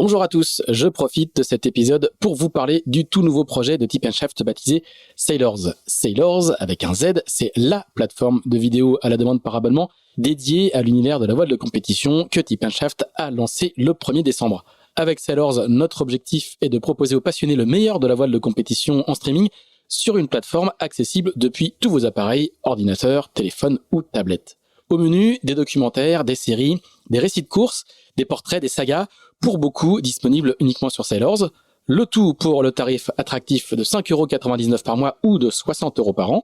Bonjour à tous, je profite de cet épisode pour vous parler du tout nouveau projet de Tip & Shaft baptisé Sailors. Sailors, avec un Z, c'est la plateforme de vidéo à la demande par abonnement dédiée à l'univers de la voile de compétition que Tip & Shaft a lancé le 1er décembre. Avec Sailors, notre objectif est de proposer aux passionnés le meilleur de la voile de compétition en streaming sur une plateforme accessible depuis tous vos appareils, ordinateurs, téléphones ou tablettes. Au menu, des documentaires, des séries, des récits de courses, des portraits, des sagas, pour beaucoup disponibles uniquement sur Sailors. Le tout pour le tarif attractif de 5,99€ par mois ou de 60€ par an.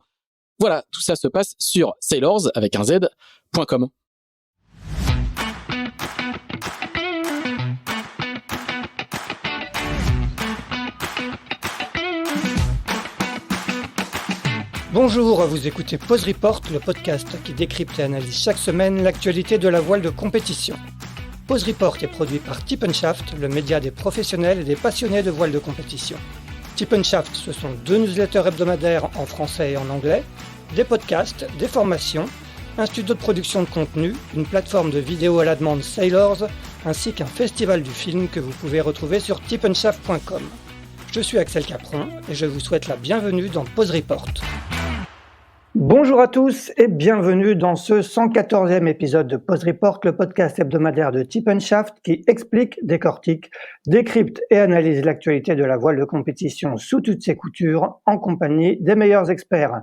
Voilà, tout ça se passe sur sailors avec un z.com. Bonjour, vous écoutez Pause Report, le podcast qui décrypte et analyse chaque semaine l'actualité de la voile de compétition. Pause Report est produit par Tip & Shaft, le média des professionnels et des passionnés de voile de compétition. Tip & Shaft, ce sont 2 newsletters hebdomadaires en français et en anglais, des podcasts, des formations, un studio de production de contenu, une plateforme de vidéo à la demande Sailors, ainsi qu'un festival du film que vous pouvez retrouver sur tipandshaft.com. Je suis Axel Capron et je vous souhaite la bienvenue dans Pause Report. Bonjour à tous et bienvenue dans ce 114e épisode de Pause Report, le podcast hebdomadaire de Tip & Shaft qui explique, décortique, décrypte et analyse l'actualité de la voile de compétition sous toutes ses coutures en compagnie des meilleurs experts.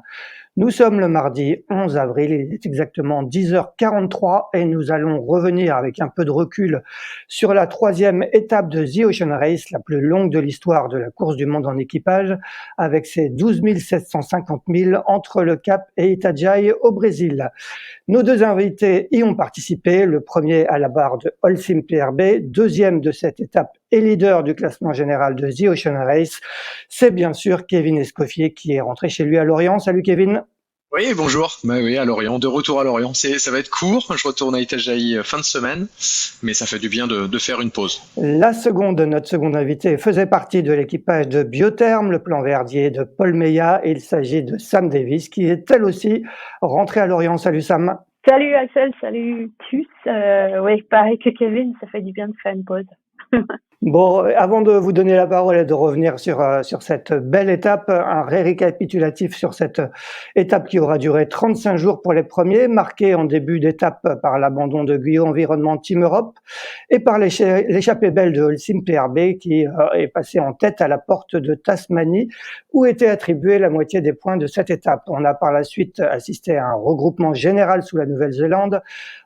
Nous sommes le mardi 11 avril, il est exactement 10h43 et nous allons revenir avec un peu de recul sur la 3e étape de The Ocean Race, la plus longue de l'histoire de la course du monde en équipage, avec ses 12 750 milles entre le Cap et Itajaí au Brésil. Nos 2 invités y ont participé, le premier à la barre de Holcim PRB, deuxième de cette étape et leader du classement général de The Ocean Race. C'est bien sûr Kevin Escoffier qui est rentré chez lui à Lorient. Salut Kevin. Oui, bonjour. Oui, à Lorient, de retour à Lorient. Ça va être court. Je retourne à Itajaí fin de semaine, mais ça fait du bien de faire une pause. Notre seconde invitée, faisait partie de l'équipage de Biotherm, le plan verdier de Paul Meillat. Il s'agit de Sam Davis, qui est elle aussi rentrée à Lorient. Salut Sam. Salut Axel, salut tous. Oui, pareil que Kevin, ça fait du bien de faire une pause. Bon, avant de vous donner la parole et de revenir sur cette belle étape, un récapitulatif sur cette étape qui aura duré 35 jours pour les premiers, marquée en début d'étape par l'abandon de Guyot Environnement Team Europe et par l'échappée belle de Holcim PRB qui est passée en tête à la porte de Tasmanie où était attribuée la moitié des points de cette étape. On a par la suite assisté à un regroupement général sous la Nouvelle-Zélande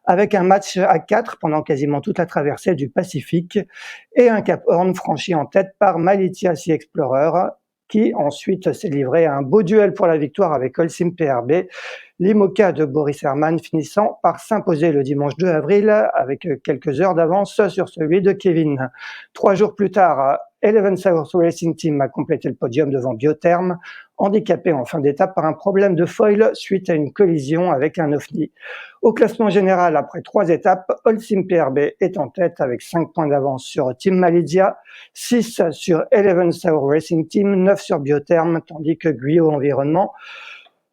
avec un match à 4 pendant quasiment toute la traversée du Pacifique et un Cap Horn franchi en tête par Malitia Sea Explorer, qui ensuite s'est livré à un beau duel pour la victoire avec Holcim PRB, l'IMOCA de Boris Herrmann finissant par s'imposer le dimanche 2 avril avec quelques heures d'avance sur celui de Kevin. 3 jours plus tard, Eleven South Racing Team a complété le podium devant Biotherm, handicapé en fin d'étape par un problème de foil suite à une collision avec un OFNI. Au classement général, après 3 étapes, Holcim PRB est en tête avec 5 points d'avance sur Team Malidia, 6 sur Eleven South Racing Team, 9 sur Biotherm, tandis que Guyot Environnement,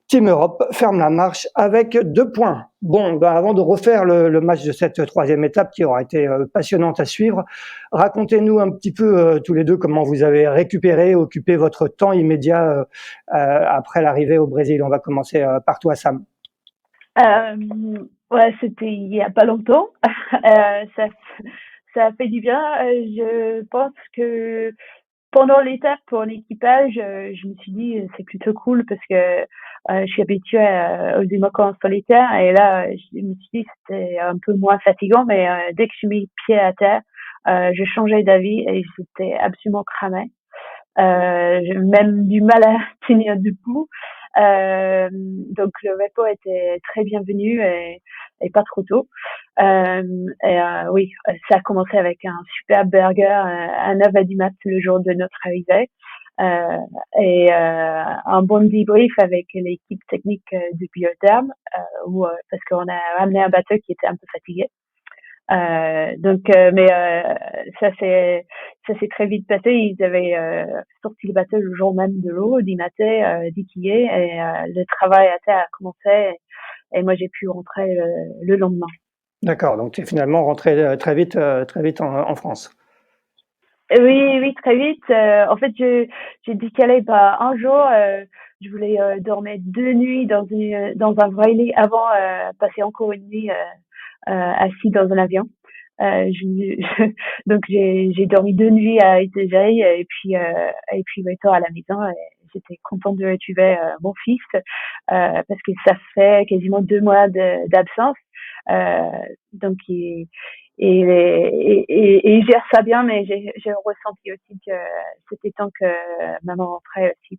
Team Europe ferme la marche avec 2 points. Bon, avant de refaire le match de cette 3e étape qui aura été passionnante à suivre, racontez-nous un petit peu tous les deux comment vous avez récupéré, occupé votre temps immédiat après l'arrivée au Brésil. On va commencer par toi, Sam. Ouais, c'était il y a pas longtemps. Ça a fait du bien. Je pense que pendant l'étape pour l'équipage, je me suis dit c'est plutôt cool parce que je suis habituée aux IMOCA en solitaire et là je me suis dit c'était un peu moins fatigant, mais dès que je mis pied à terre, je changeais d'avis et j'étais absolument cramée. J'ai même du mal à tenir debout. Donc le repos était très bienvenu et pas trop tôt. Oui, ça a commencé avec un super burger à 9h du mat le jour de notre arrivée. Un bon debrief avec l'équipe technique de Biotherm, parce qu'on a ramené un bateau qui était un peu fatigué. Ça s'est très vite passé. Ils avaient sorti le bateau le jour même de l'eau, du matin, d'Ikié, et le travail à terre a commencé. Et moi, j'ai pu rentrer le lendemain. D'accord, donc tu es finalement rentré très vite en France. Oui, oui, très vite. En fait, j'ai décalé un jour. Je voulais dormir 2 nuits dans un vrai lit avant passer encore une nuit assis dans un avion. Donc j'ai dormi 2 nuits à Itajaí et puis retour à la maison. Et j'étais contente de retrouver mon fils parce que ça fait quasiment 2 mois d'absence. Euh, donc il gère ça bien, mais j'ai ressenti aussi que c'était temps que maman rentrait aussi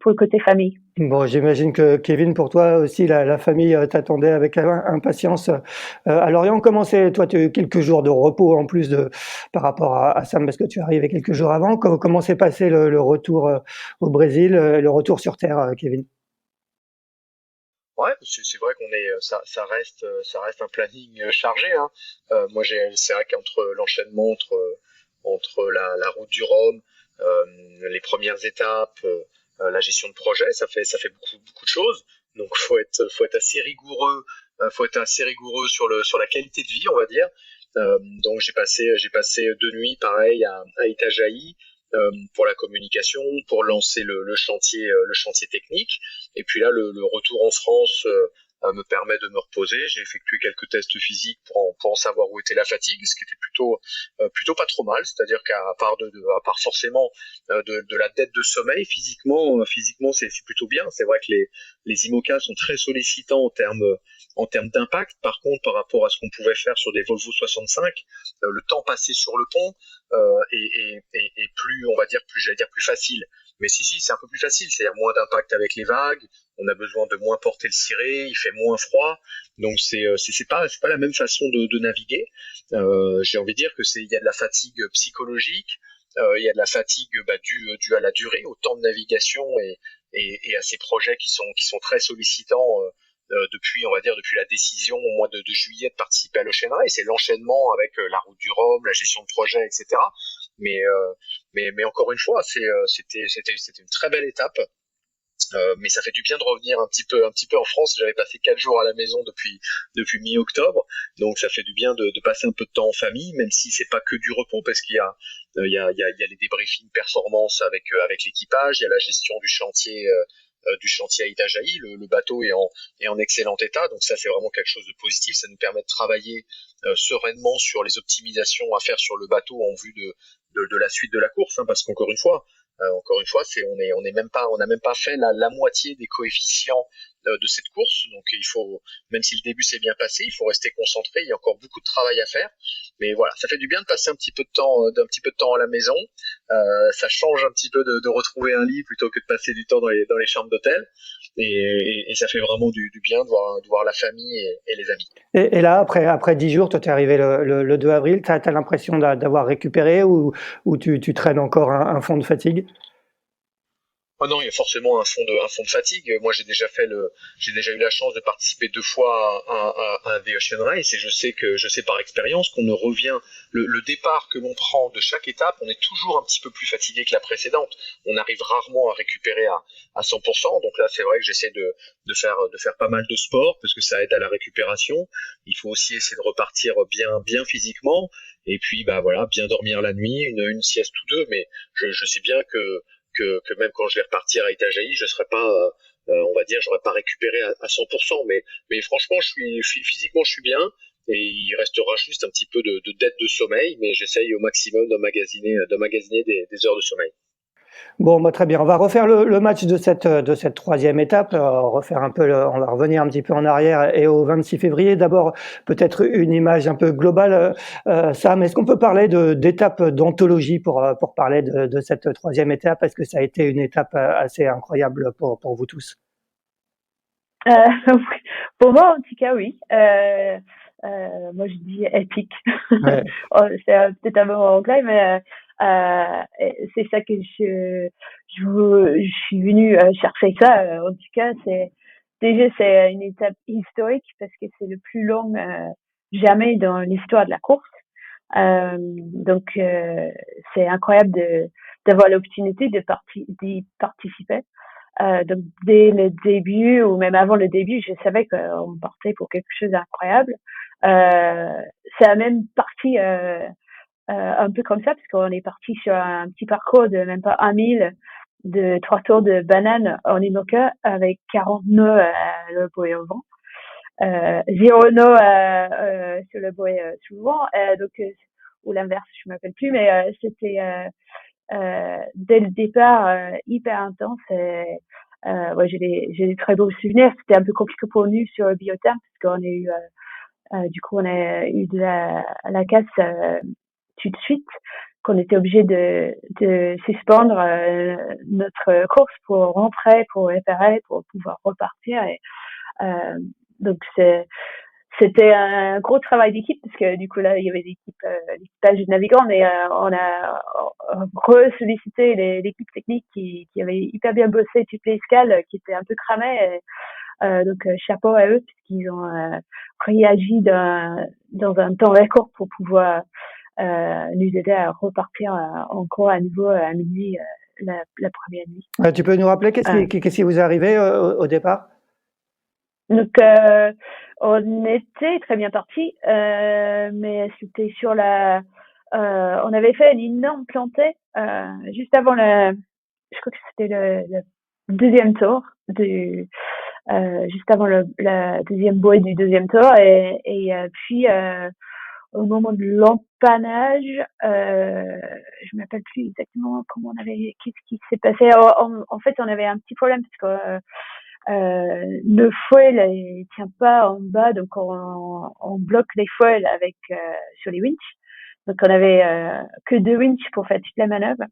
pour le côté famille. Bon, j'imagine que Kevin, pour toi aussi, la famille t'attendait avec impatience à Lorient. Comment c'est, toi, tu as eu quelques jours de repos en plus par rapport à Sam, parce que tu es arrivé quelques jours avant. Comment s'est passé le retour au Brésil, le retour sur Terre, Kevin? Ouais, c'est vrai qu'on est, ça reste un planning chargé, hein. Moi, c'est vrai qu'entre l'enchaînement entre la route du Rhum, les premières étapes, la gestion de projet, ça fait beaucoup de choses. Donc, faut être assez rigoureux, sur la qualité de vie, on va dire. Donc, j'ai passé 2 nuits, pareil, à Itajaí, pour la communication, pour lancer le chantier technique. Et puis là, le retour en France me permet de me reposer. J'ai effectué quelques tests physiques pour en savoir où était la fatigue, ce qui était plutôt pas trop mal. C'est-à-dire à part forcément de la dette de sommeil, physiquement c'est plutôt bien. C'est vrai que les IMOCA sont très sollicitants en termes d'impact. Par contre, par rapport à ce qu'on pouvait faire sur des Volvo 65, le temps passé sur le pont est plus, on va dire, j'allais dire plus facile. Mais si, c'est un peu plus facile, c'est-à-dire moins d'impact avec les vagues, on a besoin de moins porter le ciré, il fait moins froid, donc c'est pas la même façon de naviguer. J'ai envie de dire que il y a de la fatigue psychologique, il y a de la fatigue due à la durée, au temps de navigation et à ces projets qui sont très sollicitants. On va dire, depuis la décision au mois de juillet de participer à l'Ocean Race, c'est l'enchaînement avec la route du Rhum, la gestion de projet, etc. Mais, mais encore une fois, c'était une très belle étape. Mais ça fait du bien de revenir un petit peu en France. J'avais passé 4 jours à la maison depuis mi-octobre, donc ça fait du bien de passer un peu de temps en famille, même si c'est pas que du repos, parce qu'il y a les débriefings performance avec l'équipage, il y a la gestion du chantier à Itajaí. Le bateau est en excellent état, donc ça c'est vraiment quelque chose de positif. Ça nous permet de travailler sereinement sur les optimisations à faire sur le bateau en vue de la suite de la course, hein, parce qu'encore une fois, on n'a même pas fait la moitié des coefficients de cette course. Donc même si le début s'est bien passé, il faut rester concentré. Il y a encore beaucoup de travail à faire. Mais voilà, ça fait du bien de passer un petit peu de temps à la maison. Ça change un petit peu de retrouver un lit plutôt que de passer du temps dans les chambres d'hôtel. Et ça fait vraiment du bien de voir la famille et les amis. Et là, après 10 jours, toi, tu es arrivé le 2 avril, tu as l'impression d'avoir récupéré ou tu traînes encore un fond de fatigue? Oh non, il y a forcément un fond de fatigue. Moi, j'ai déjà eu la chance de participer 2 fois à The Ocean Race, et je sais par expérience qu'on ne revient, le départ que l'on prend de chaque étape, on est toujours un petit peu plus fatigué que la précédente. On arrive rarement à récupérer à 100%. Donc là, c'est vrai que j'essaie de faire pas mal de sport parce que ça aide à la récupération. Il faut aussi essayer de repartir bien physiquement. Et puis, bah voilà, bien dormir la nuit, une sieste ou deux. Mais je sais bien que même quand je vais repartir à Itajaí, je serai pas, on va dire, j'aurais pas récupéré à 100%. Mais franchement, physiquement, je suis bien. Et il restera juste un petit peu de dette de sommeil, mais j'essaye au maximum d'emmagasiner des heures de sommeil. Bon, bah, très bien. On va refaire le match de cette troisième étape. Refaire un peu, on va revenir un petit peu en arrière et au 26 février. D'abord, peut-être une image un peu globale. Sam, est-ce qu'on peut parler d'étape d'anthologie pour parler de cette troisième étape? Est-ce que ça a été une étape assez incroyable pour vous tous? Euh, pour moi, en tout cas, oui. Moi, je dis épique. Ouais. Oh, c'est peut-être un mot anglais, mais c'est ça que je suis venue chercher ça. En tout cas, c'est une étape historique parce que c'est le plus long jamais dans l'histoire de la course. Donc, c'est incroyable d'avoir l'opportunité d'y participer. Donc dès le début ou même avant le début, je savais qu'on partait pour quelque chose d'incroyable. Ça a même parti un peu comme ça, parce qu'on est parti sur un petit parcours de même pas 1000 de 3 tours de banane en Imoca avec 40 nœuds le buoy au vent. 0 nœuds sur le buoy sous le vent. Donc, ou l'inverse, je me rappelle plus, mais c'était dès le départ hyper intense. Ouais, j'ai des très beaux souvenirs. C'était un peu compliqué pour nous sur le biotherme parce qu'on a eu du coup on a eu de la casse tout de suite, qu'on était obligé de suspendre notre course pour rentrer, pour réparer, pour pouvoir repartir. Et donc c'était un gros travail d'équipe parce que du coup là il y avait l'équipage de navigants, mais on a re-sollicité l'équipe technique qui avait hyper bien bossé toutes les escales, qui étaient un peu cramées. Et, donc chapeau à eux puisqu'ils ont réagi dans un temps record pour pouvoir nous aider à repartir encore à nouveau à minuit la première nuit. Tu peux nous rappeler qu'est-ce qui vous est arrivé au départ? Donc on était très bien partis, mais c'était sur on avait fait une énorme plantée juste avant je crois que c'était le deuxième tour juste avant la deuxième bouée du deuxième tour, et puis au moment de l'empannage, je me rappelle plus exactement qu'est-ce qui s'est passé. En fait, on avait un petit problème parce que le foil il tient pas en bas, donc on bloque les foils avec sur les winches. Donc on avait que 2 winches pour faire toute la manœuvre,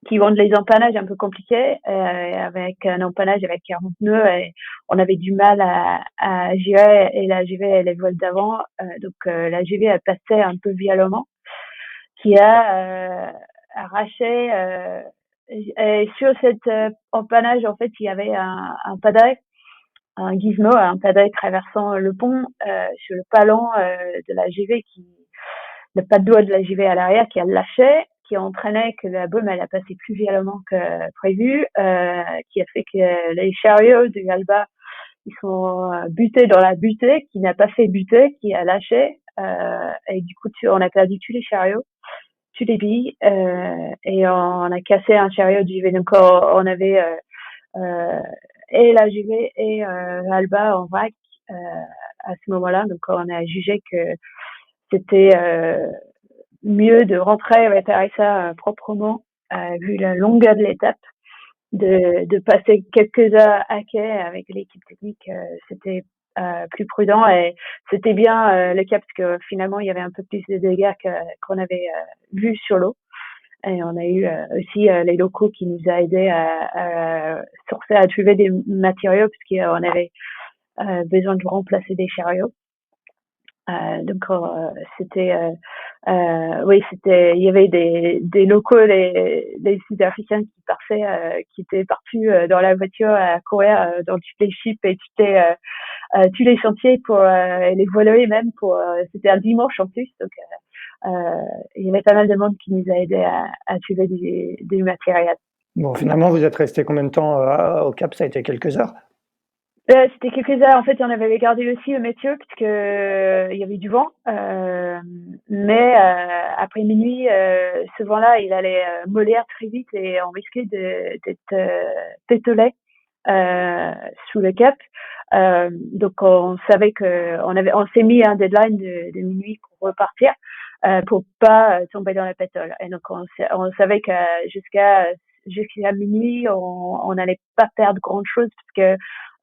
qui rendent les empannages un peu compliqués, avec un empannage avec 40 nœuds, et on avait du mal à gérer, et la GV les voiles d'avant, donc la GV elle passait un peu violemment, qui a arraché et sur cet empannage en fait il y avait un padail, un gizmo, un padail traversant le pont sur le palon de la GV, le pas de doigt de la JV à l'arrière qui a lâché, qui entraînait que la baume elle a passé plus violemment que prévu, qui a fait que les chariots du Alba ils sont butés dans la butée, qui n'a pas fait buter, qui a lâché, et du coup on a perdu tous les chariots, tous les billes, et on a cassé un chariot du JV. Donc on avait et la JV et Alba en vrac à ce moment-là. Donc on a jugé que c'était mieux de rentrer et réparer ça proprement, vu la longueur de l'étape, de passer quelques heures à quai avec l'équipe technique. C'était plus prudent, et c'était bien le cas parce que finalement il y avait un peu plus de dégâts qu'on avait vu sur l'eau. Et on a eu aussi les locaux qui nous a aidés à sourcer, à trouver des matériaux parce qu'on avait besoin de remplacer des chariots. Donc c'était oui, il y avait des locaux, des Sud-Africains qui étaient partis dans la voiture à courir dans toutes les chips et tous les chantiers pour les voler même pour c'était un dimanche en plus, donc il y avait pas mal de monde qui nous a aidés à trouver du matériel. Bon, finalement vous êtes resté combien de temps au Cap? Ça a été quelques heures? C'était quelques heures. En fait, on avait gardé aussi le météo parce que il y avait du vent. Mais après minuit, ce vent-là, il allait mollir très vite et on risquait d'être pétolé sous le cap. Donc on savait que on s'est mis un deadline de minuit pour repartir, pour pas tomber dans la pétole. Et donc on savait que jusqu'à minuit, on n'allait pas perdre grand chose parce que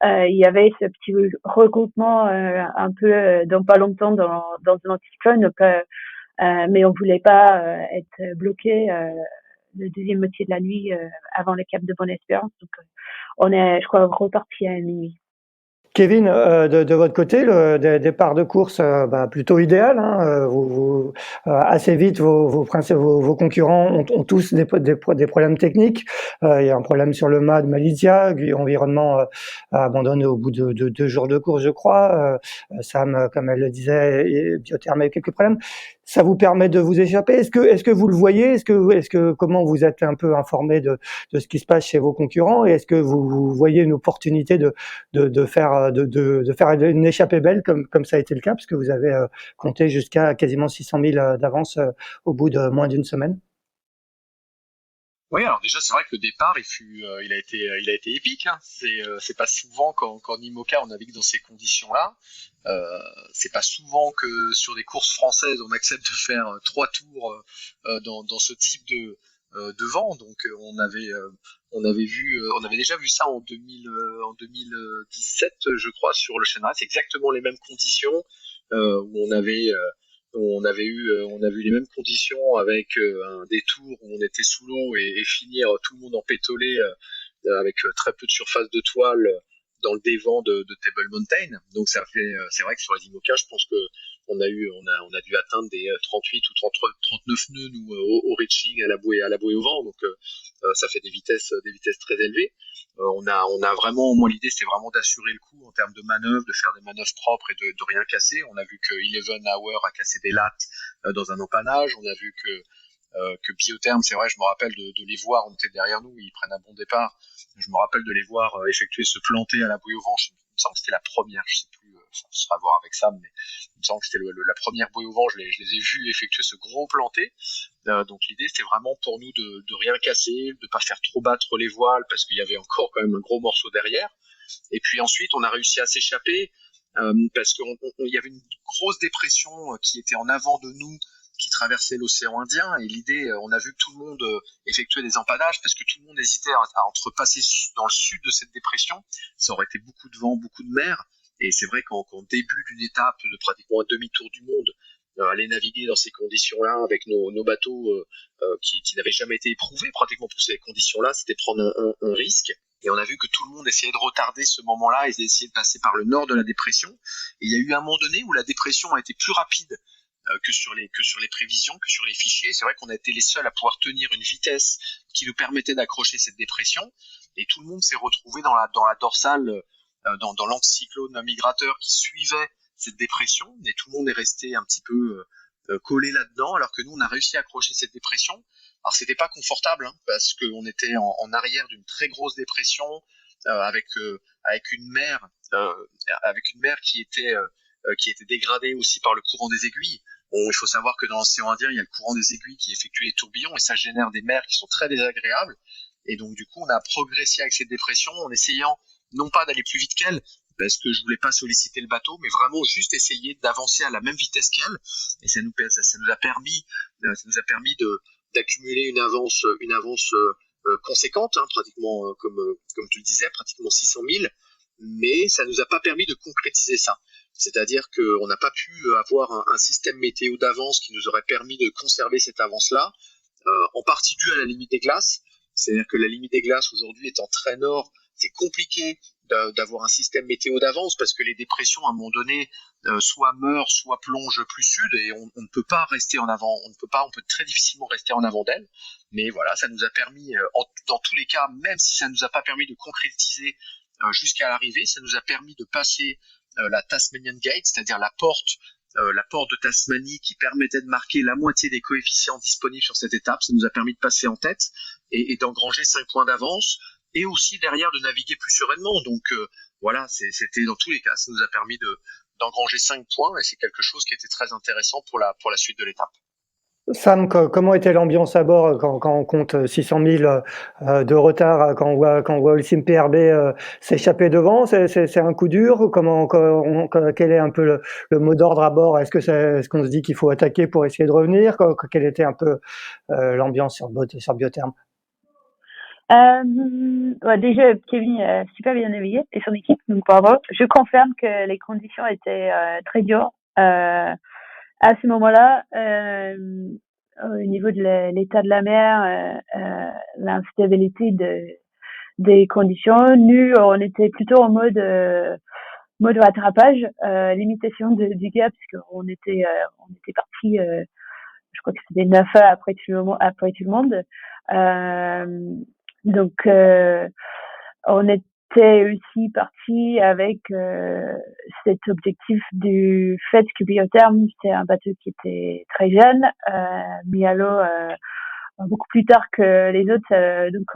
il y avait ce petit regroupement un peu dans pas longtemps dans un anticyclone, donc mais on voulait pas être bloqué le deuxième moitié de la nuit avant le cap de Bonne-Espérance. Donc on est, je crois, reparti à minuit. Kevin, de votre côté, le départ de course plutôt idéal, hein, vous assez vite vos concurrents ont tous des problèmes techniques. Il y a un problème sur le mât de Malizia, Environnement abandonne au bout de 2 jours de course, je crois. Sam, comme elle le disait, Biotherme a eu quelques problèmes. ça vous permet de vous échapper. Est-ce que vous le voyez? Comment vous êtes un peu informé de ce qui se passe chez vos concurrents? Et est-ce que vous voyez une opportunité de faire une échappée belle comme ça a été le cas, parce que vous avez compté jusqu'à quasiment 600 000 d'avance au bout de moins d'une semaine? Oui, alors déjà c'est vrai que le départ il a été épique. Hein. C'est pas souvent qu'en IMOCA on navigue dans ces conditions-là. C'est pas souvent que sur des courses françaises on accepte de faire 3 tours dans ce type de vent. Donc on avait déjà vu ça en 2017 je crois sur le Chêne Race, exactement les mêmes conditions où on avait eu les mêmes conditions avec un détour où on était sous l'eau et finir tout le monde en pétolé avec très peu de surface de toile dans le dévent de Table Mountain. Donc c'est vrai que sur les IMOCA, je pense que on a dû atteindre des 38 ou 39 nœuds nous au reaching à la bouée au vent. Donc ça fait des vitesses très élevées. On a vraiment, moi l'idée c'était vraiment d'assurer le coup en termes de manœuvres, de faire des manœuvres propres et de rien casser. On a vu que Eleven Hour a cassé des lattes dans un empannage. On a vu que Biotherm, c'est vrai, je me rappelle de les voir, on était derrière nous, ils prennent un bon départ. Je me rappelle de les voir effectuer se planter à la bouée au vent. Il me semble que c'était la première, je sais plus, ça sera à voir avec Sam, mais il me semble que c'était la première bouée au vent. Je les ai vus effectuer ce gros planté. Donc l'idée c'était vraiment pour nous de rien casser, de pas faire trop battre les voiles parce qu'il y avait encore quand même un gros morceau derrière. Et puis ensuite on a réussi à s'échapper parce qu'il y avait une grosse dépression qui était en avant de nous, qui traversait l'océan Indien, et l'idée, on a vu que tout le monde effectuait des empadages parce que tout le monde hésitait à entrepasser dans le sud de cette dépression. Ça aurait été beaucoup de vent, beaucoup de mer, et c'est vrai qu'en début d'une étape de pratiquement un demi-tour du monde, aller naviguer dans ces conditions-là avec nos bateaux qui n'avaient jamais été éprouvés pratiquement pour ces conditions-là, c'était prendre un risque. Et on a vu que tout le monde essayait de retarder ce moment-là et d'essayer de passer par le nord de la dépression. Et il y a eu un moment donné où la dépression a été plus rapide que sur les prévisions, que sur les fichiers. C'est vrai qu'on a été les seuls à pouvoir tenir une vitesse qui nous permettait d'accrocher cette dépression. Et tout le monde s'est retrouvé dans la dorsale, dans l'anticyclone migrateur qui suivait cette dépression. Et tout le monde est resté un petit peu collé là-dedans, alors que nous, on a réussi à accrocher cette dépression. Alors, c'était pas confortable, hein, parce qu'on était en arrière d'une très grosse dépression, avec une mer qui était dégradée aussi par le courant des aiguilles. Bon, il faut savoir que dans l'océan Indien, il y a le courant des aiguilles qui effectue les tourbillons et ça génère des mers qui sont très désagréables. Et donc, du coup, on a progressé avec cette dépression en essayant non pas d'aller plus vite qu'elle, parce que je voulais pas solliciter le bateau, mais vraiment juste essayer d'avancer à la même vitesse qu'elle. Et ça nous a permis d'accumuler une avance conséquente, hein, pratiquement comme tu le disais, pratiquement 600 000. Mais ça nous a pas permis de concrétiser ça. C'est-à-dire qu'on n'a pas pu avoir un système météo d'avance qui nous aurait permis de conserver cette avance-là, en partie due à la limite des glaces. C'est-à-dire que la limite des glaces aujourd'hui étant très nord, c'est compliqué d'avoir un système météo d'avance parce que les dépressions à un moment donné soit meurent, soit plongent plus sud et on ne peut pas rester en avant, on peut très difficilement rester en avant d'elle. Mais voilà, ça nous a permis, dans tous les cas, même si ça nous a pas permis de concrétiser jusqu'à l'arrivée, ça nous a permis de passer la Tasmanian Gate, c'est-à-dire la porte de Tasmanie qui permettait de marquer la moitié des coefficients disponibles sur cette étape. Ça nous a permis de passer en tête et d'engranger 5 points d'avance et aussi derrière de naviguer plus sereinement. Donc voilà, c'était dans tous les cas, ça nous a permis d'engranger 5 points et c'est quelque chose qui était très intéressant pour la suite de l'étape. Sam, comment était l'ambiance à bord quand on compte 600 000 de retard, quand on voit Holcim PRB s'échapper devant? C'est un coup dur? Quel est un peu le mot d'ordre à bord? Est-ce qu'on se dit qu'il faut attaquer pour essayer de revenir? Quelle était un peu l'ambiance sur Biotherm? Ouais, déjà, Kevin a super bien navigué et son équipe, donc bravo. Je confirme que les conditions étaient très dures. À ce moment-là, au niveau de l'état de la mer, l'instabilité des conditions, nous, on était plutôt en mode rattrapage, limitation du gap, parce qu'on était parti, je crois que c'était 9 heures après tout le monde. Donc, on était était aussi parti avec cet objectif du fait que Biotherm, c'est un bateau qui était très jeune, mis à l'eau beaucoup plus tard que les autres. Donc,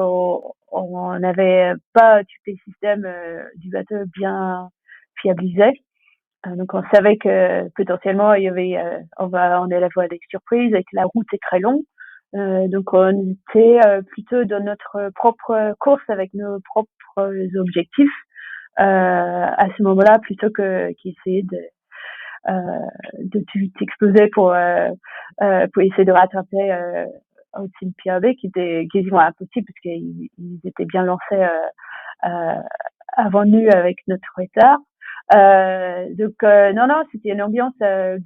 on n'avait pas tous les systèmes du bateau bien fiabilisés. Donc, on savait que potentiellement, il y avait, on est la voie des surprises et que la route est très longue. Donc, on était plutôt dans notre propre course avec nos propres objectifs à ce moment-là, plutôt qu'essayer de tout vite exploser pour essayer de rattraper au-dessus de PRB, qui était quasiment impossible parce qu'ils étaient bien lancés avant nous avec notre retard. Donc non, c'était une ambiance la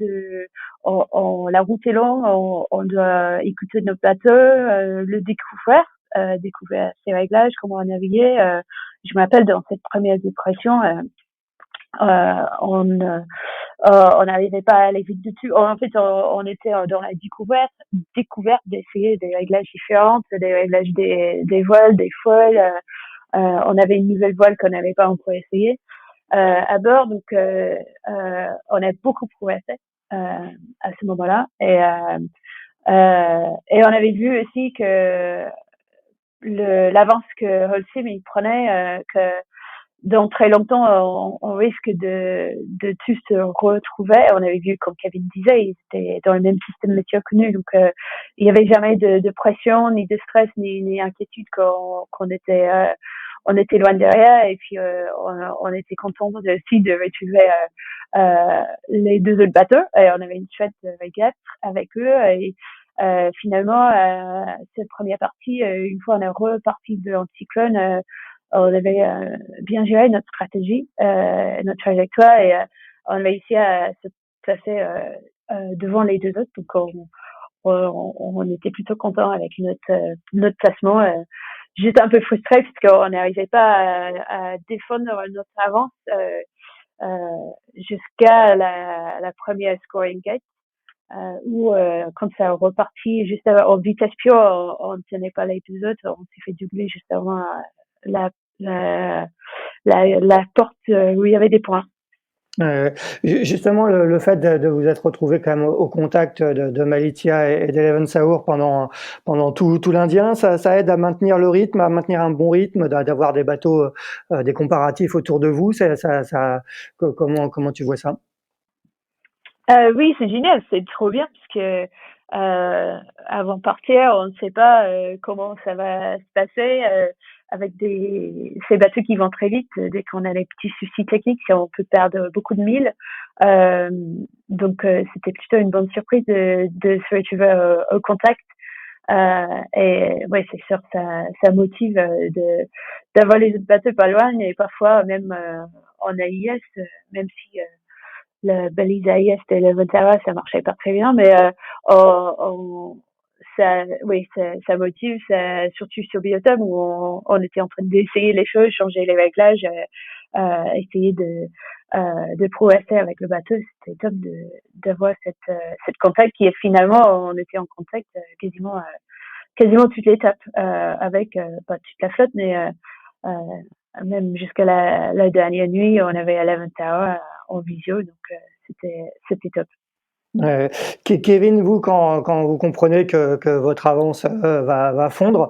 route est longue, on doit écouter notre bateau, le découvrir ses réglages, comment naviguer. Je m'appelle dans cette première dépression, on n'arrivait pas à aller vite dessus. En fait, on était dans la découverte d'essayer des réglages différents, des réglages des voiles, des foils. On avait une nouvelle voile qu'on n'avait pas encore essayé à bord, donc on a beaucoup progressé à ce moment-là, et on avait vu aussi que l'avance que Holcim il prenait, que dans très longtemps on risque de tous se retrouver. On avait vu, comme Kevin disait, ils étaient dans le même système métier que nous, donc il y avait jamais de pression, ni de stress, ni inquiétude qu'on était on était loin derrière, et puis on était contents aussi de retrouver les deux autres bateaux, et on avait une chouette régate avec eux, et finalement cette première partie, une fois on est reparti de l'anticyclone, on avait bien géré notre stratégie, notre trajectoire, et on a réussi à se placer devant les deux autres, donc on était plutôt content avec notre placement. Juste un peu frustré parce qu'on n'arrivait pas à défendre notre avance jusqu'à la première scoring gate, où quand ça a reparti juste en vitesse pure, on ne tenait pas les deux autres, on s'est fait doubler juste avant la porte où il y avait des points. Justement, le fait de vous être retrouvé quand même au contact de Malitia et d'Eleven Saur pendant tout l'Indien, ça aide à maintenir le rythme, à maintenir un bon rythme, d'avoir des bateaux, des comparatifs autour de vous. Comment tu vois ça? Oui, c'est génial, c'est trop bien parce que avant de partir, on ne sait pas comment ça va se passer avec ces bateaux qui vont très vite. Dès qu'on a des petits soucis techniques, on peut perdre beaucoup de milles. Donc c'était plutôt une bonne surprise de se retrouver au contact. Et ouais, c'est sûr, ça motive d'avoir les autres bateaux pas loin, et parfois même en AIS, même si le balise AIS et le Volterra, ça marchait pas très bien, mais ça motive, surtout sur Biotherm, où on était en train d'essayer les choses, changer les réglages, essayer de progresser avec le bateau. C'était top d'avoir cette contact qui est finalement, on était en contact quasiment toute l'étape, avec pas toute la flotte, mais même jusqu'à la dernière nuit, on avait Eleven Tower en visio, donc c'était top. Kevin, vous, quand vous comprenez que votre avance va fondre,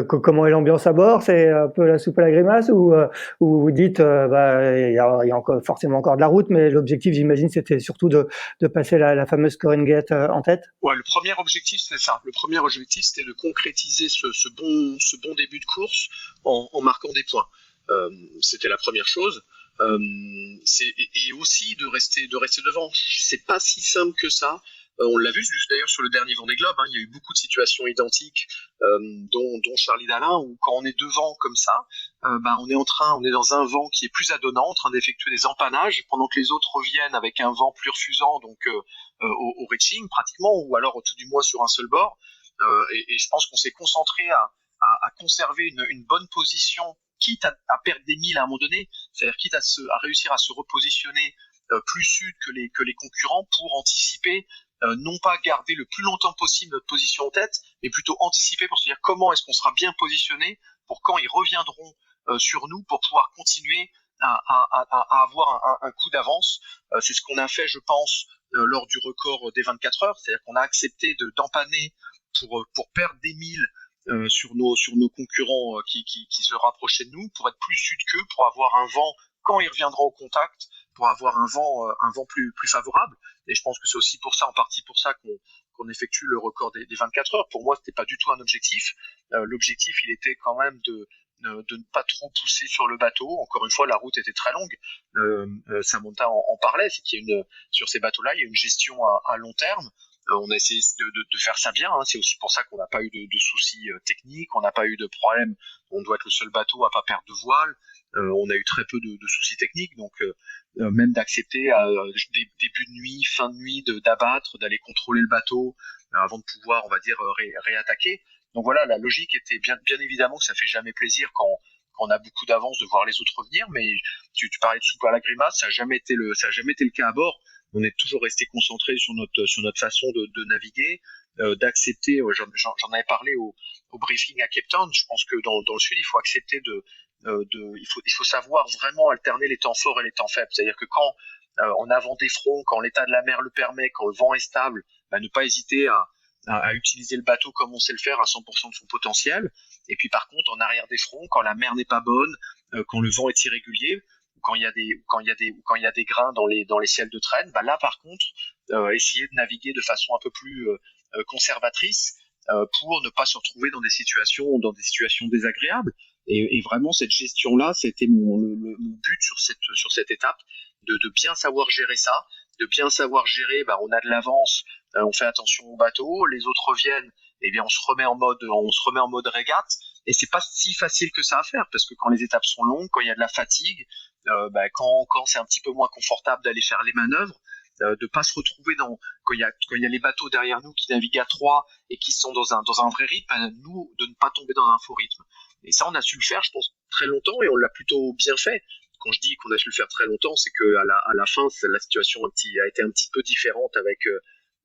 comment est l'ambiance à bord? C'est un peu la soupe à la grimace, ou vous vous dites il y a encore, forcément encore de la route, mais l'objectif, j'imagine, c'était surtout de passer la fameuse scoring gate en tête? Ouais, le premier objectif, c'était ça. Le premier objectif, c'était de concrétiser ce bon début de course en marquant des points. C'était la première chose. Et aussi de rester devant. C'est pas si simple que ça. On l'a vu juste d'ailleurs sur le dernier Vendée Globe, il y a eu beaucoup de situations identiques, dont Charlie Dalin, où quand on est devant comme ça, on est dans un vent qui est plus adonnant, en train d'effectuer des empannages, pendant que les autres reviennent avec un vent plus refusant, donc au reaching pratiquement, ou alors tout du moins sur un seul bord. Et je pense qu'on s'est concentré à conserver une bonne position, quitte à perdre des milles à un moment donné, c'est-à-dire quitte à réussir à se repositionner plus sud que les concurrents, pour anticiper, non pas garder le plus longtemps possible notre position en tête, mais plutôt anticiper pour se dire comment est-ce qu'on sera bien positionné pour quand ils reviendront sur nous pour pouvoir continuer à avoir un coup d'avance. C'est ce qu'on a fait, je pense, lors du record des 24 heures, c'est-à-dire qu'on a accepté d'empanner pour perdre des milles sur nos concurrents qui se rapprochaient de nous, pour être plus sud qu'eux, pour avoir un vent quand ils reviendront au contact, pour avoir un vent plus favorable. Et je pense que c'est aussi en partie pour ça qu'on effectue le record des 24 heures. Pour moi, c'était pas du tout un objectif. L'objectif, il était quand même de ne pas trop pousser sur le bateau. Encore une fois, la route était très longue. Samantha en parlait, c'est qu'il y a sur ces bateaux-là, il y a une gestion à long terme. On a essayé de faire ça bien. Hein. C'est aussi pour ça qu'on n'a pas eu de soucis techniques, on n'a pas eu de problème. On doit être le seul bateau à pas perdre de voile. On a eu très peu de soucis techniques, donc même d'accepter début de nuit, fin de nuit, d'abattre, d'aller contrôler le bateau avant de pouvoir, on va dire, réattaquer. Donc voilà, la logique était bien évidemment que ça fait jamais plaisir quand on a beaucoup d'avance de voir les autres revenir, mais tu parlais de soupe à la grimace, ça n'a jamais été le cas à bord. On est toujours resté concentré sur notre façon de naviguer, d'accepter. J'en avais parlé au briefing à Cape Town. Je pense que dans le sud, il faut accepter il faut savoir vraiment alterner les temps forts et les temps faibles. C'est-à-dire que quand on a vent des fronts, quand l'état de la mer le permet, quand le vent est stable, ne pas hésiter à utiliser le bateau comme on sait le faire à 100% de son potentiel. Et puis par contre, en arrière des fronts, quand la mer n'est pas bonne, quand le vent est irrégulier, quand il y a des grains dans les ciels de traîne, là par contre, essayer de naviguer de façon un peu plus conservatrice pour ne pas se retrouver dans des situations désagréables. Et vraiment cette gestion-là, c'était mon but sur cette étape, de bien savoir gérer ça, de bien savoir gérer. On a de l'avance, on fait attention au bateau, les autres reviennent, et bien on se remet en mode régate. Et c'est pas si facile que ça à faire, parce que quand les étapes sont longues, quand il y a de la fatigue, quand c'est un petit peu moins confortable d'aller faire les manœuvres, de pas se retrouver quand il y a les bateaux derrière nous qui naviguent à 3 et qui sont dans un vrai rythme, nous de ne pas tomber dans un faux rythme. Et ça, on a su le faire, je pense, très longtemps, et on l'a plutôt bien fait. Quand je dis qu'on a su le faire très longtemps, c'est que à la fin, la situation a été un petit peu différente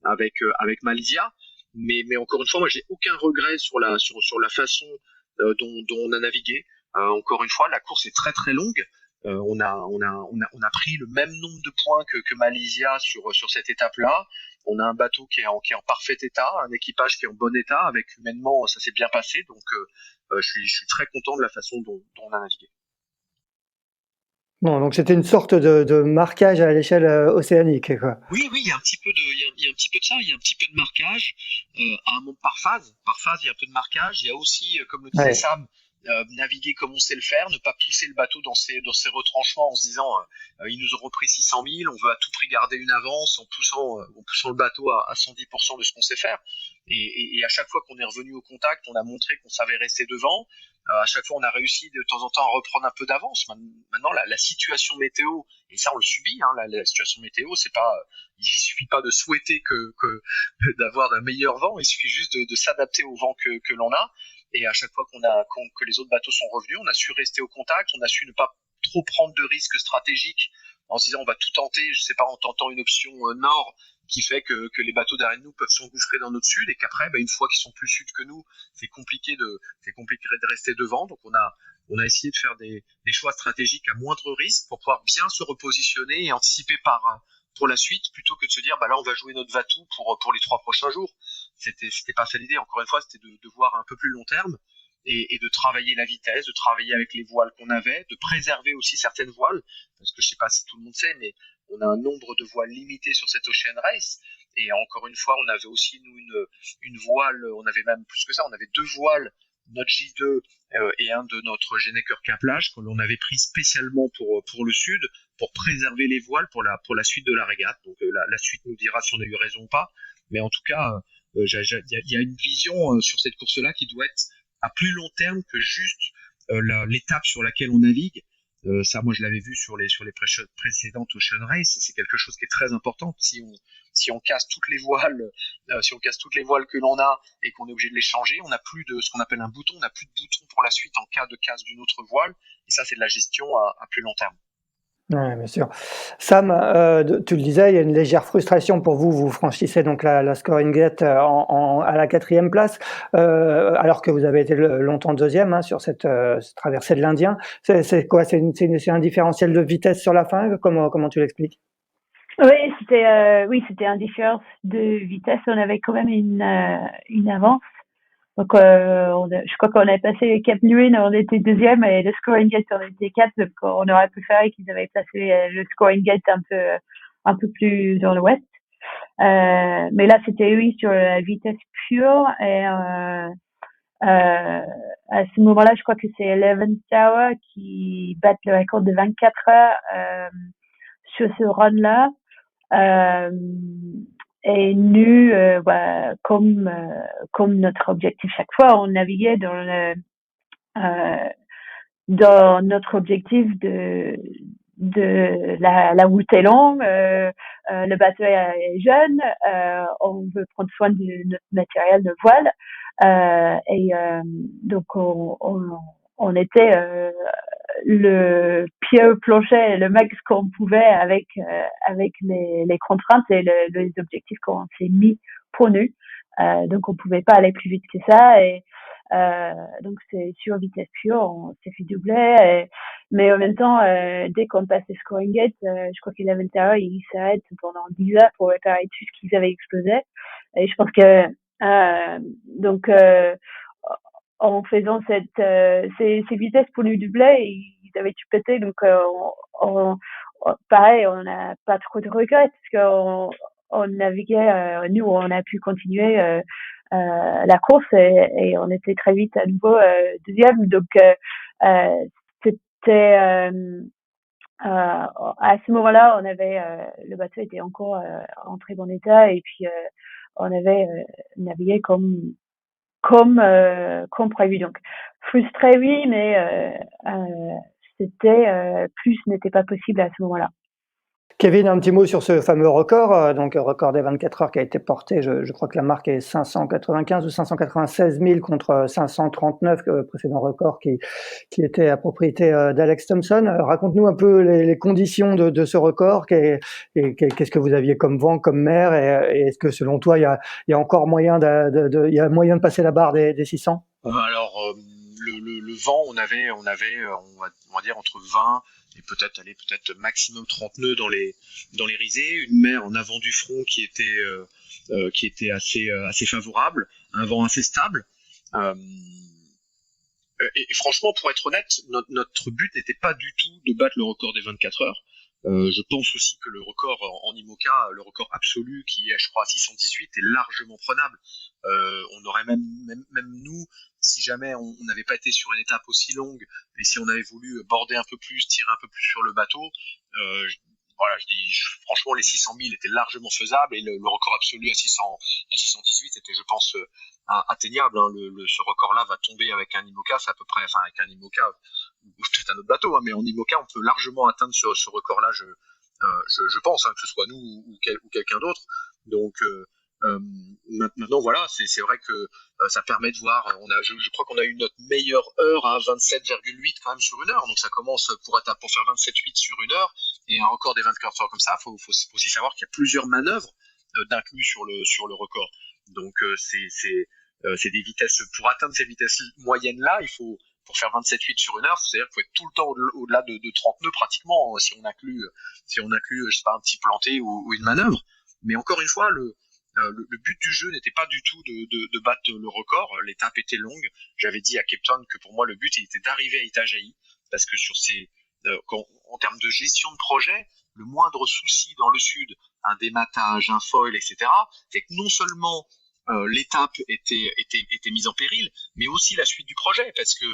avec Malaysia. Mais encore une fois, moi, j'ai aucun regret sur la façon dont on a navigué. Encore une fois, la course est très très longue. On a pris le même nombre de points que Malaysia sur cette étape-là. On a un bateau qui est en parfait état, un équipage qui est en bon état, avec humainement ça s'est bien passé. Donc je suis très content de la façon dont on a navigué. Bon, donc c'était une sorte de marquage à l'échelle océanique, quoi. Oui, il y a un petit peu de ça, il y a un petit peu de marquage, à un moment par phase, il y a un peu de marquage. Il y a aussi, comme le disait Sam, naviguer comme on sait le faire, ne pas pousser le bateau dans ses retranchements en se disant ils nous auront pris 600 000, on veut à tout prix garder une avance en poussant le bateau à 110% de ce qu'on sait faire. Et à chaque fois qu'on est revenu au contact, on a montré qu'on savait rester devant. À chaque fois, on a réussi de temps en temps à reprendre un peu d'avance. Maintenant, la situation météo, et ça on le subit, hein, la situation météo, c'est pas, il suffit pas de souhaiter d'avoir un meilleur vent, il suffit juste de s'adapter au vent que l'on a. Et à chaque fois que les autres bateaux sont revenus, on a su rester au contact, on a su ne pas trop prendre de risques stratégiques en se disant on va tout tenter, je sais pas, en tentant une option nord qui fait que les bateaux derrière nous peuvent s'engouffrer dans notre sud, et qu'après, une fois qu'ils sont plus sud que nous, c'est compliqué de rester devant. Donc on a essayé de faire des choix stratégiques à moindre risque pour pouvoir bien se repositionner et anticiper pour la suite, plutôt que de se dire là on va jouer notre va-tout pour les 3 prochains jours. C'était pas ça l'idée. Encore une fois, c'était de voir un peu plus long terme et de travailler la vitesse, de travailler avec les voiles qu'on avait, de préserver aussi certaines voiles, parce que je sais pas si tout le monde sait, mais on a un nombre de voiles limité sur cette Ocean Race. Et encore une fois, on avait aussi nous une voile, on avait même plus que ça, on avait 2 voiles, notre J2 et un de notre Genneker Caplage que l'on avait pris spécialement pour le sud, pour préserver les voiles pour la suite de la régate. Donc la suite nous dira si on a eu raison ou pas, mais en tout cas il y a une vision sur cette course-là qui doit être à plus long terme que juste l'étape sur laquelle on navigue. Ça, moi, je l'avais vu sur les précédentes Ocean Race, et c'est quelque chose qui est très important. Si on casse toutes les voiles, que l'on a et qu'on est obligé de les changer, on n'a plus de ce qu'on appelle un bouton, on n'a plus de bouton pour la suite en cas de casse d'une autre voile. Et ça, c'est de la gestion à plus long terme. Ouais, bien sûr. Sam, tu le disais, il y a une légère frustration pour vous. Vous franchissez donc la scoring gate à la quatrième place, alors que vous avez été longtemps deuxième hein, sur cette traversée de l'Indien. C'est quoi? C'est un différentiel de vitesse sur la fin? Comment tu l'expliques? Oui, c'était un différence de vitesse. On avait quand même une avance. Donc, je crois qu'on avait passé le Cap Nguyen, on était deuxième, et le scoring gate, on était quatre. Donc, on aurait préféré qu'ils avaient placé le scoring gate un peu plus dans l'ouest. Mais là, c'était oui sur la vitesse pure. Et à ce moment-là, je crois que c'est Eleven Tower qui bat le record de 24 heures sur ce run-là. Et nous, comme notre objectif chaque fois, on naviguait dans notre objectif de la route est longue, le bateau est jeune, on veut prendre soin de notre matériel de voile, donc on était le pied au plancher, le max qu'on pouvait avec les contraintes et les objectifs qu'on s'est mis pour nous. Donc on pouvait pas aller plus vite que ça, et donc c'est sur vitesse pure, on s'est fait doubler. Mais en même temps, dès qu'on passe le scoring gate, je crois qu'il avait l'intérieur, il s'arrête pendant 10 heures pour réparer tout ce qu'ils avaient explosé. Et je pense que donc en faisant ces vitesses pour nous doubler, ils avaient tout pété. Donc pareil, on n'a pas trop de regrets parce qu'on naviguait, nous on a pu continuer la course, et on était très vite à nouveau deuxième. Donc c'était à ce moment-là, on avait le bateau était encore en très bon état, et puis on avait navigué comme prévu. Donc frustré, oui, mais plus n'était pas possible à ce moment-là. Kevin, un petit mot sur ce fameux record, donc record des 24 heures qui a été porté, je crois que la marque est 595 ou 596 000 contre 539, précédent record qui était à propriété d'Alex Thompson. Raconte-nous un peu les conditions de ce record, qu'est-ce que vous aviez comme vent, comme mer, et est-ce que selon toi, il y a encore moyen il y a moyen de passer la barre des 600? Alors, le vent, on va dire entre 20 et peut-être maximum 30 nœuds dans les risées, une mer en avant du front qui était assez favorable, un vent assez stable. Et franchement, pour être honnête, notre but n'était pas du tout de battre le record des 24 heures. Je pense aussi que le record en IMOCA, le record absolu qui est, je crois, à 618, est largement prenable. On aurait même nous, si jamais on n'avait pas été sur une étape aussi longue, et si on avait voulu border un peu plus, tirer un peu plus sur le bateau, franchement, les 600 000 étaient largement faisables, et le record absolu à 618 était, je pense, atteignable. Hein. Ce record-là va tomber avec un IMOCA, c'est à peu près, enfin avec un IMOCA ou peut-être un autre bateau, hein, mais en IMOCA, on peut largement atteindre ce record-là, je pense, hein, que ce soit nous ou quelqu'un d'autre. Donc maintenant, voilà, c'est vrai que ça permet de voir. Je crois qu'on a eu notre meilleure heure à 27,8 quand même sur une heure. Donc ça commence pour faire 27,8 sur une heure, et un record des 24 heures comme ça. Faut aussi savoir qu'il y a plusieurs manœuvres d'inclus sur le record. Donc c'est des vitesses. Pour atteindre ces vitesses moyennes là, pour faire 27,8 sur une heure, c'est-à-dire qu'il faut être tout le temps au-delà de 30 nœuds pratiquement, si on inclut, je sais pas, un petit planté ou une manœuvre. Mais encore une fois, le but du jeu n'était pas du tout de battre le record. L'étape était longue. J'avais dit à Cape Town que pour moi le but était d'arriver à Itajaí, parce que sur en termes de gestion de projet, le moindre souci dans le sud, un dématage, un foil, etc., c'est que non seulement l'étape était mise en péril, mais aussi la suite du projet, parce que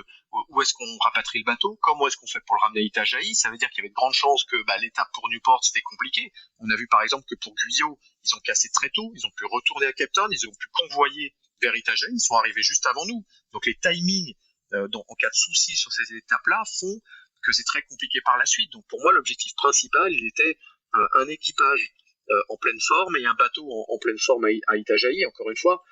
où est-ce qu'on rapatrie le bateau, comment est-ce qu'on fait pour le ramener à Itajaí, ça veut dire qu'il y avait de grandes chances que l'étape pour Newport c'était compliqué. On a vu par exemple que pour Guyot, ils ont cassé très tôt, ils ont pu retourner à Cape Town, ils ont pu convoyer vers Itajaí, ils sont arrivés juste avant nous. Donc les timings en cas de soucis sur ces étapes-là font que c'est très compliqué par la suite. Donc pour moi, l'objectif principal, il était un équipage en pleine forme et un bateau en pleine forme à Itajaí. Encore une fois,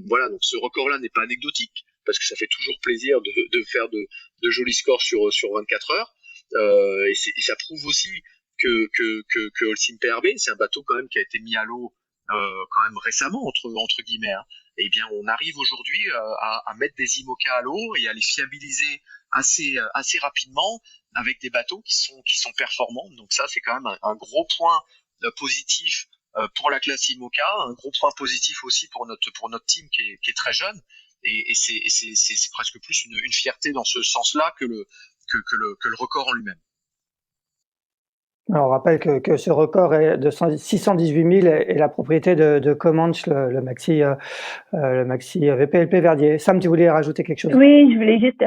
voilà, donc ce record-là n'est pas anecdotique, parce que ça fait toujours plaisir de faire de jolis scores sur 24 heures. et ça prouve aussi que Holcim PRB, c'est un bateau quand même qui a été mis à l'eau quand même récemment entre guillemets. Hein. Et bien, on arrive aujourd'hui à mettre des IMOCA à l'eau et à les fiabiliser assez rapidement avec des bateaux qui sont performants. Donc ça, c'est quand même un gros point positif pour la classe IMOCA, un gros point positif aussi pour notre team qui est très jeune. Et c'est presque plus une fierté dans ce sens-là que le record en lui-même. Alors, on rappelle que ce record est de 618 000 est la propriété de Comanche, le maxi VPLP Verdier. Sam, tu voulais rajouter quelque chose? Oui, je voulais juste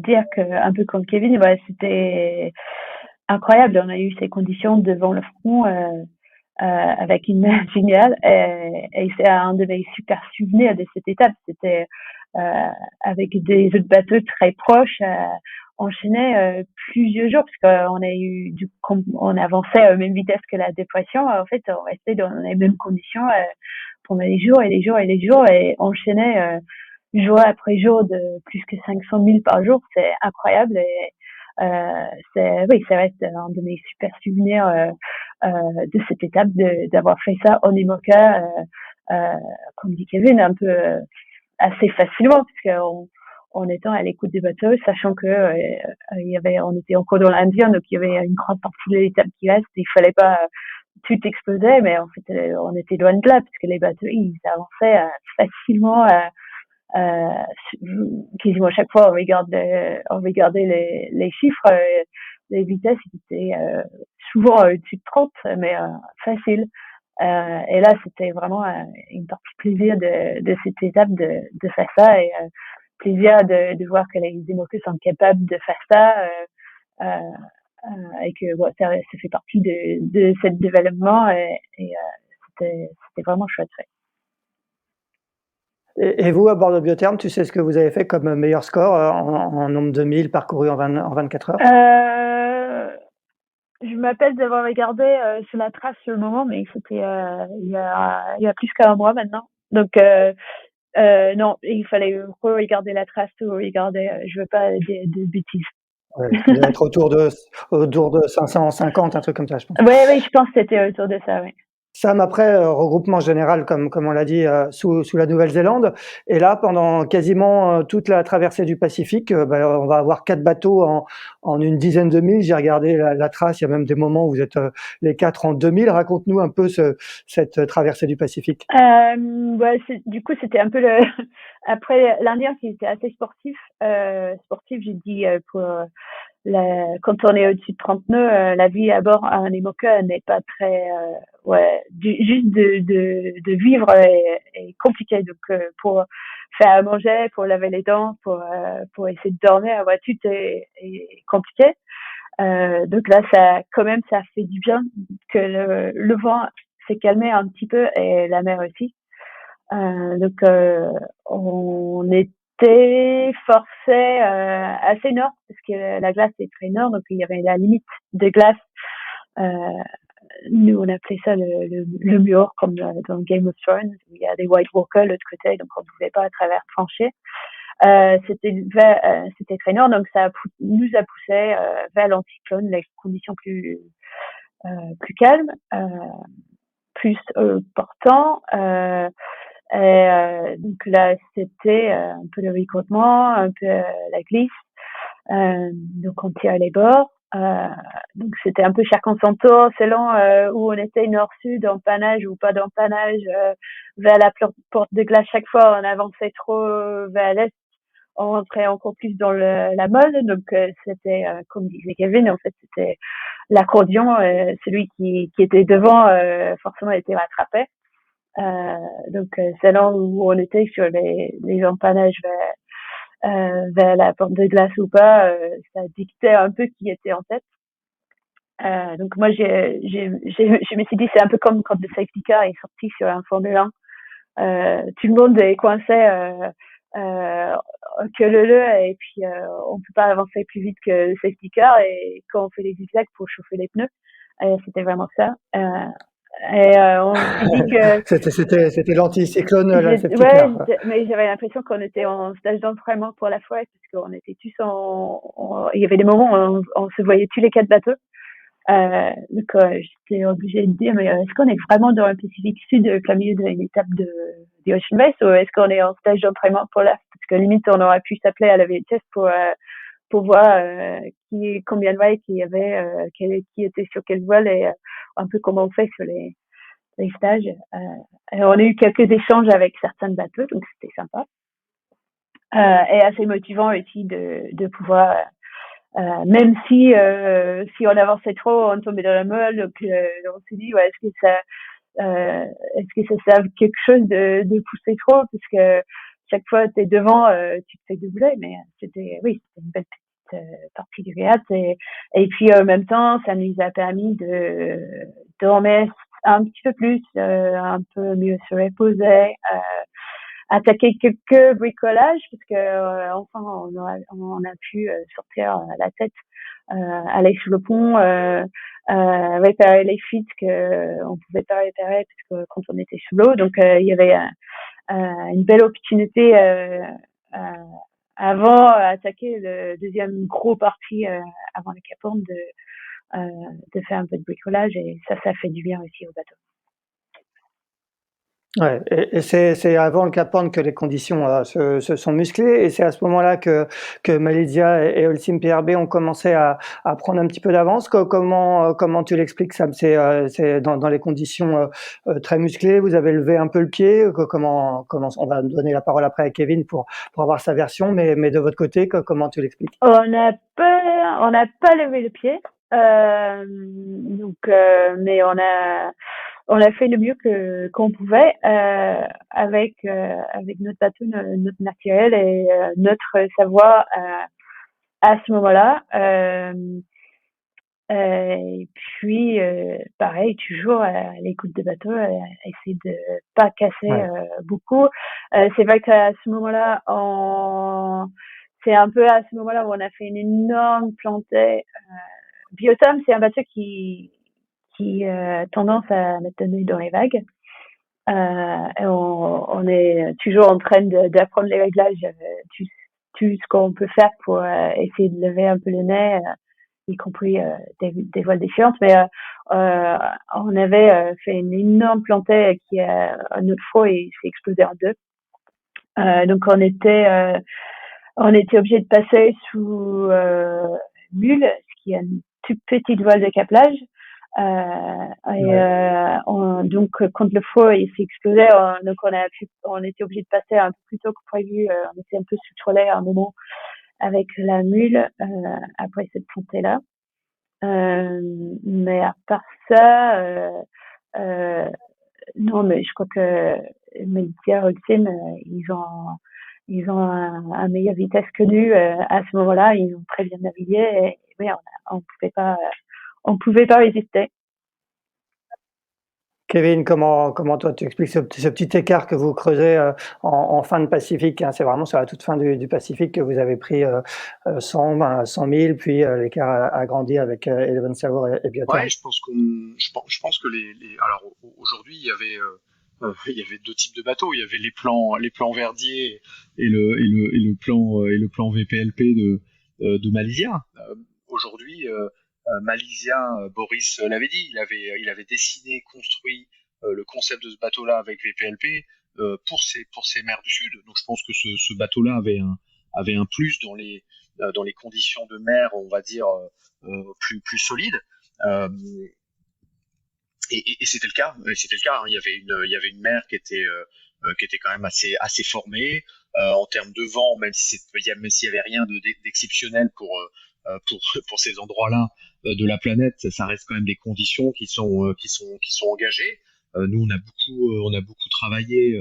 dire que, un peu comme Kevin, c'était incroyable. On a eu ces conditions devant le front avec une mer géniale et c'est un de mes super souvenirs de cette étape. C'était avec des autres bateaux très proches. Enchaîné plusieurs jours parce qu'on a eu on avançait à la même vitesse que la dépression. En fait, on restait dans les mêmes conditions pendant des jours et des jours et des jours et enchaînait jour après jour de plus que 500 000 par jour. C'est incroyable et ça reste un de mes super souvenirs de cette étape d'avoir fait ça en IMOCA, comme dit Kevin, un peu assez facilement parce qu'on en étant à l'écoute du bateau, sachant que on était encore dans l'Indien, donc il y avait une grande partie de l'étape qui reste. Il fallait pas tout exploser, mais en fait, on était loin de là, parce que les bateaux, ils avançaient facilement. Quasiment à chaque fois, on regardait les chiffres, les vitesses étaient souvent au-dessus de 30, mais facile. Et là, c'était vraiment une partie plaisir de cette étape de faire ça et plaisir de voir que les IMOCA sont capables de faire ça et que ça fait partie de ce développement et c'était vraiment chouette. Et vous, à bord de Biotherm, tu sais ce que vous avez fait comme meilleur score en nombre de milles parcourus en 24 heures? Je m'appelle d'avoir regardé sur la trace sur le moment, mais c'était il y a plus qu'un mois maintenant. Donc non, il fallait regarder la trace ou regarder. Je veux pas de bêtises. Ouais, ça doit être autour de 550, un truc comme ça, je pense. Oui, je pense que c'était autour de ça, oui. Sam, après, regroupement général, comme on l'a dit, sous la Nouvelle-Zélande. Et là, pendant quasiment toute la traversée du Pacifique, on va avoir 4 bateaux en une dizaine de milles. J'ai regardé la trace, il y a même des moments où vous êtes les 4 en 2000. Raconte-nous un peu cette traversée du Pacifique. Du coup, c'était un peu après l'Indien qui était assez sportif. Sportif, j'ai dit pour quand on est au-dessus de 30 nœuds, la vie à bord à un IMOCA n'est pas très juste de vivre est compliqué. Donc pour faire à manger, pour laver les dents, pour essayer de dormir, tout est compliqué. Donc là, ça fait du bien que le vent s'est calmé un petit peu et la mer aussi. Donc on était forcé assez nord parce que la glace est très nord, donc il y avait la limite de glace. Nous on appelait ça le mur comme dans Game of Thrones où il y a des White Walkers de l'autre côté, donc on ne pouvait pas à travers trancher. C'était très nord, donc ça nous a poussé vers l'anticyclone, les conditions plus calmes, plus portant. Donc là, c'était un peu le ricotement, un peu la glisse. Donc on tire les bords. Donc c'était un peu chacun son tour selon où on était, nord-sud, empannage ou pas d'empannage. Vers la porte de glace, chaque fois on avançait trop vers l'est, on rentrait encore plus dans la molle. Donc c'était, comme disait Kevin, en fait c'était l'accordion. Celui qui était devant forcément était rattrapé. Donc selon où on était sur les empannages vers la porte de glace ou pas, ça dictait un peu qui était en tête. Donc moi je me suis dit c'est un peu comme quand le safety car est sorti sur un Formule 1. Tout le monde est coincé que le et puis on peut pas avancer plus vite que le safety car et quand on fait les zigzags pour chauffer les pneus, c'était vraiment ça. on s'est dit que C'était l'anticyclone, là, cette ouais, petite mer. mais j'avais l'impression qu'on était en stage d'entraînement pour la fois parce qu'on était tous il y avait des moments où on se voyait tous les 4 bateaux. Donc j'étais obligée de dire mais est-ce qu'on est vraiment dans le Pacifique Sud plein milieu d'une étape du Ocean Race ou est-ce qu'on est en stage d'entraînement pour la, parce que limite on aurait pu s'appeler à la VHS pour voir combien de voiles qu'il y avait, qui était sur quelle voile et un peu comment on fait sur les stages. On a eu quelques échanges avec certains bateaux, donc c'était sympa. Et assez motivant aussi de pouvoir, même si on avançait trop, on tombait dans la molle, donc on s'est dit ouais, est-ce que ça sert quelque chose de pousser trop, parce que chaque fois t'es devant, tu te fais doubler, mais c'était une belle petite partie du réat et puis en même temps ça nous a permis de remettre un petit peu plus, un peu mieux se reposer, attaquer quelques bricolages parce que enfin on a pu sortir la tête, aller sur le pont, réparer les fuites que on pouvait pas réparer parce que quand on était sous l'eau, donc il y avait une belle opportunité avant attaquer le deuxième gros parti avant le Cap Horn de faire un peu de bricolage et ça fait du bien aussi au bateau. Ouais, et c'est avant le Cap Horn que les conditions se sont musclées, et c'est à ce moment-là que Malizia et Holcim PRB ont commencé à prendre un petit peu d'avance. Comment tu l'expliques, Sam? C'est dans les conditions très musclées, vous avez levé un peu le pied. Comment on va donner la parole après à Kevin pour avoir sa version, mais de votre côté, comment tu l'expliques? On n'a pas levé le pied, donc mais on a fait le mieux qu'on pouvait avec notre bateau, notre matériel et notre savoir à ce moment-là. Et puis pareil, toujours à l'écoute des bateaux, essayer de pas casser beaucoup. C'est vrai qu'à ce moment-là, c'est un peu à ce moment-là où on a fait une énorme plantée. Biotom, c'est un bateau qui a tendance à mettre le nez dans les vagues. Et on est toujours en train d'apprendre les réglages, tout ce qu'on peut faire pour essayer de lever un peu le nez, y compris des voiles différentes. Mais on avait fait une énorme plantée qui a une autre fois et s'est explosé en deux. Donc on était obligé de passer sous mule, ce qui est une toute petite voile de câblage. Donc quand le feu il s'est explosé, donc on était obligé de passer un peu plus tôt que prévu. On était un peu sous-trollé à un moment avec la mule après cette plantée là. Mais à part ça, non, mais je crois que Malizia, Holcim, ils ont un meilleure vitesse que nous à ce moment-là. Ils ont très bien navigué et oui, on pouvait pas résister. Kevin, comment toi tu expliques ce petit écart que vous creusez en fin de Pacifique, hein? C'est vraiment sur la toute fin du Pacifique que vous avez pris 100 000, puis l'écart a grandi avec Eleven Savoir et Biotom. Ouais, je pense que alors aujourd'hui il y avait deux types de bateaux. Il y avait les plans Verdier et le plan VPLP de Malizia. Aujourd'hui, Malizia, Boris l'avait dit, il avait dessiné, construit le concept de ce bateau-là avec VPLP pour ces mers du Sud. Donc je pense que ce bateau-là avait un plus dans les conditions de mer, on va dire plus solides. Et c'était le cas. Hein. Il y avait une mer qui était quand même assez formée en termes de vent, même s'il y avait rien d'exceptionnel pour ces endroits-là de la planète, ça reste quand même des conditions qui sont engagées. Nous, on a beaucoup travaillé.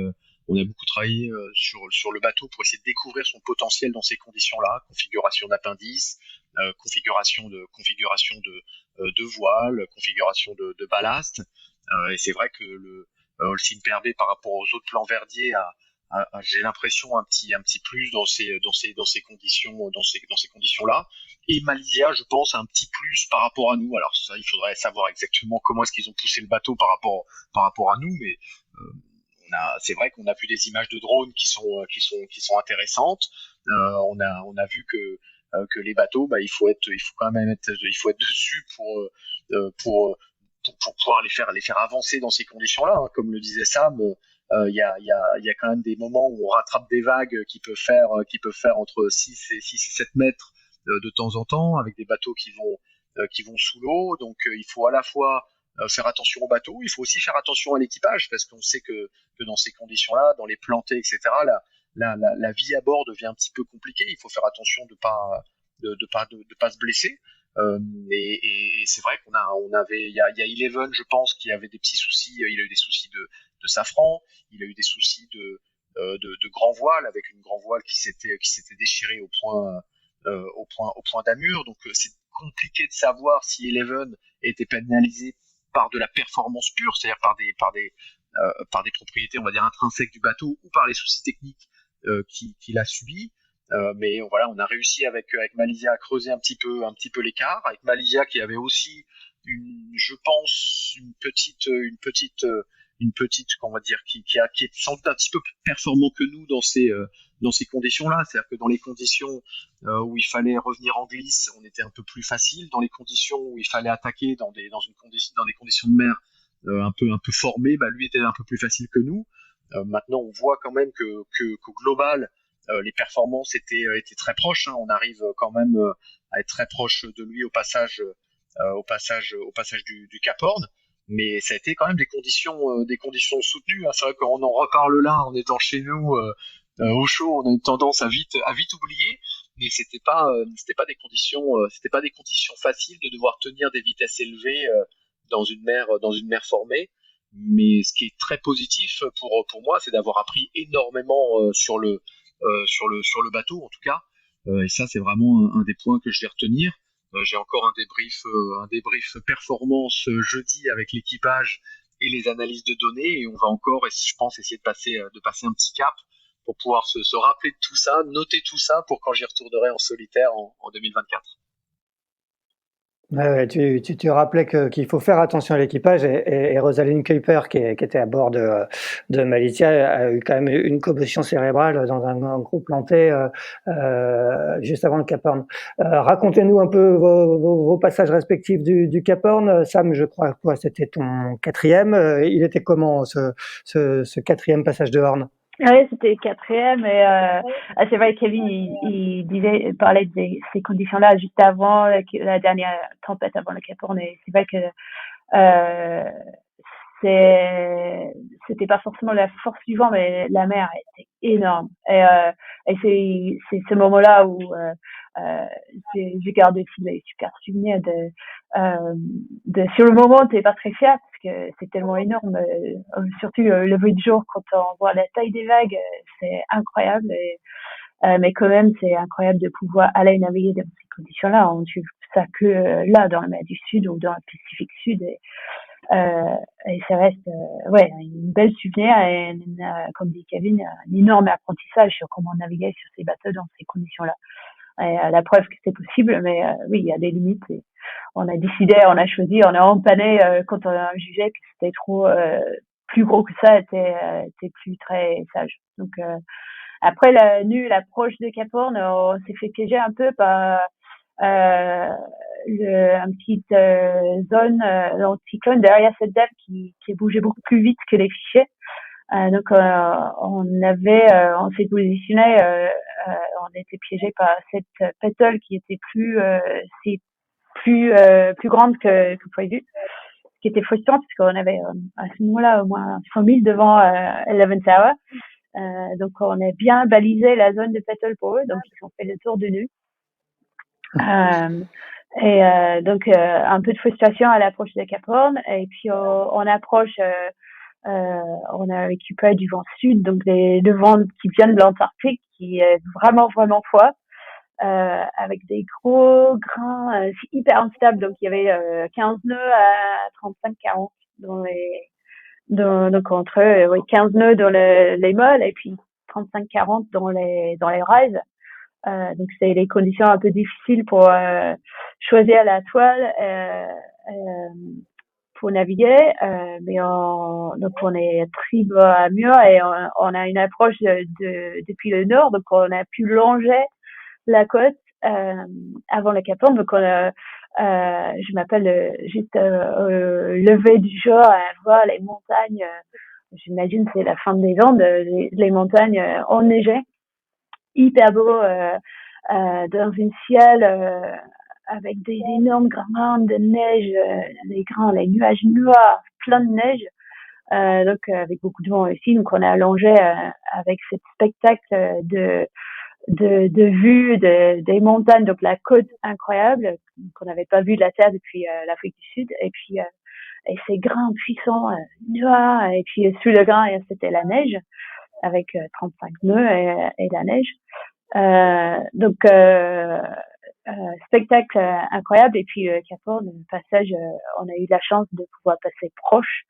On a beaucoup travaillé sur le bateau pour essayer de découvrir son potentiel dans ces conditions-là, configuration d'appendice, configuration de voile, configuration de ballast. Et c'est vrai que le Holcim PRB par rapport aux autres plans Verdier j'ai l'impression un petit plus dans ces conditions-là. Et Malaysia, je pense, un petit plus par rapport à nous. Alors ça, il faudrait savoir exactement comment est-ce qu'ils ont poussé le bateau par rapport à nous, mais c'est vrai qu'on a vu des images de drones qui sont intéressantes. On a vu que les bateaux, bah, il faut quand même il faut être dessus pour pouvoir les faire avancer dans ces conditions-là. Hein. Comme le disait Sam, il y a quand même des moments où on rattrape des vagues qui peuvent faire entre 6 et 7 mètres de temps en temps, avec des bateaux qui vont sous l'eau. Donc il faut à la fois faire attention au bateau, il faut aussi faire attention à l'équipage, parce qu'on sait que dans ces conditions-là, dans les plantées, etc., la vie à bord devient un petit peu compliquée. Il faut faire attention de pas se blesser. Et c'est vrai il y a Eleven, je pense, qui avait des petits soucis. Il a eu des soucis de safran, il a eu des soucis de grand voile, avec une grand voile qui s'était déchirée au point d'amure. Donc c'est compliqué de savoir si Eleven était pénalisé par de la performance pure, c'est-à-dire par des propriétés, on va dire, intrinsèques du bateau, ou par les soucis techniques qu'il a subis. Mais voilà, on a réussi avec Malaysia à creuser un petit peu l'écart, avec Malaysia qui avait aussi je pense une petite, on va dire, qui est sans doute un petit peu plus performant que nous dans ces conditions-là. C'est-à-dire que dans les conditions où il fallait revenir en glisse, on était un peu plus facile. Dans les conditions où il fallait attaquer dans des conditions de mer un peu formées, bah, lui était un peu plus facile que nous. Maintenant, on voit quand même qu'au global, les performances étaient très proches. Hein. On arrive quand même à être très proche de lui au passage du Cap Horn. Mais ça a été quand même des conditions soutenues. Hein. C'est vrai qu'on en reparle là, en étant chez nous au chaud, on a une tendance à vite oublier. Mais c'était pas des conditions faciles de devoir tenir des vitesses élevées dans une mer formée. Mais ce qui est très positif pour moi, c'est d'avoir appris énormément sur le bateau, en tout cas. Et ça, c'est vraiment un des points que je vais retenir. J'ai encore un débrief performance jeudi avec l'équipage et les analyses de données, et on va encore, je pense, essayer de passer un petit cap pour pouvoir se rappeler de tout ça, noter tout ça pour quand j'y retournerai en solitaire en 2024. Ouais, tu rappelais qu'il faut faire attention à l'équipage, et Rosalind Kuiper, qui était à bord de Malizia, a eu quand même une commotion cérébrale dans un gros planté juste avant le Cap Horn. Racontez-nous un peu vos passages respectifs du Cap Horn. Sam, je crois que c'était ton quatrième. Il était comment ce quatrième passage de Horn? Oui, c'était quatrième, et c'est vrai, Kevin, il parlait de ces conditions-là juste avant la dernière tempête, avant le Cap Horn, et c'est vrai que c'était pas forcément la force du vent, mais la mer était énorme, et c'est ce moment-là où j'ai gardé aussi des super souvenirs de sur le moment, t'es pas très fier parce que c'est tellement énorme, surtout le lever de jour quand on voit la taille des vagues, c'est incroyable, mais quand même c'est incroyable de pouvoir aller naviguer dans ces conditions-là. On ne trouve ça que là dans la mer du Sud ou dans le Pacifique Sud, et ça reste ouais, une belle souvenir, et comme dit Kevin, un énorme apprentissage sur comment naviguer sur ces bateaux dans ces conditions-là. Et la preuve que c'est possible, mais oui, il y a des limites. Et on a choisi, on a empanné quand on a jugé que c'était trop plus gros que ça, était plus très sage. Donc après l'approche de Cap Horn, on s'est fait piéger un peu par une petite zone l'anticyclone derrière cette dame qui bougeait beaucoup plus vite que les fichiers. Donc on s'est positionné, on était piégé par cette pétole qui était plus grande que prévu, ce qui était frustrant parce qu'on avait à ce moment-là au moins 100 000 devant Eleven Tower. Donc on a bien balisé la zone de pétole pour eux, donc ils ont fait le tour de nous. Donc un peu de frustration à l'approche de Cap Horn, et puis on approche, on a récupéré du vent sud, donc le vent qui vient de l'Antarctique, qui est vraiment vraiment froid, avec des gros grains, c'est hyper instable, donc il y avait 15 nœuds à 35-40 donc entre 15 nœuds dans les molles, et puis 35-40 dans les rises. Donc c'est les conditions un peu difficiles pour choisir la toile pour naviguer, mais donc on est très bas à mur et on a une approche depuis le nord, donc on a pu longer la côte avant le Cap Horn. Donc je m'appelle juste lever du jour à voir les montagnes. J'imagine c'est la fin des Andes, les montagnes enneigées, hyper beau dans un ciel avec des énormes grains de neige, les nuages noirs, plein de neige. Donc avec beaucoup de vent aussi. Donc on a allongé avec ce spectacle de vue des montagnes, donc la côte incroyable qu'on n'avait pas vu de la terre depuis l'Afrique du Sud, et puis et ces grains puissants noirs, et puis sous le grain c'était la neige avec 35 nœuds et la neige. Donc spectacle incroyable. Et puis Cap Horn, le passage, on a eu la chance de pouvoir passer proche.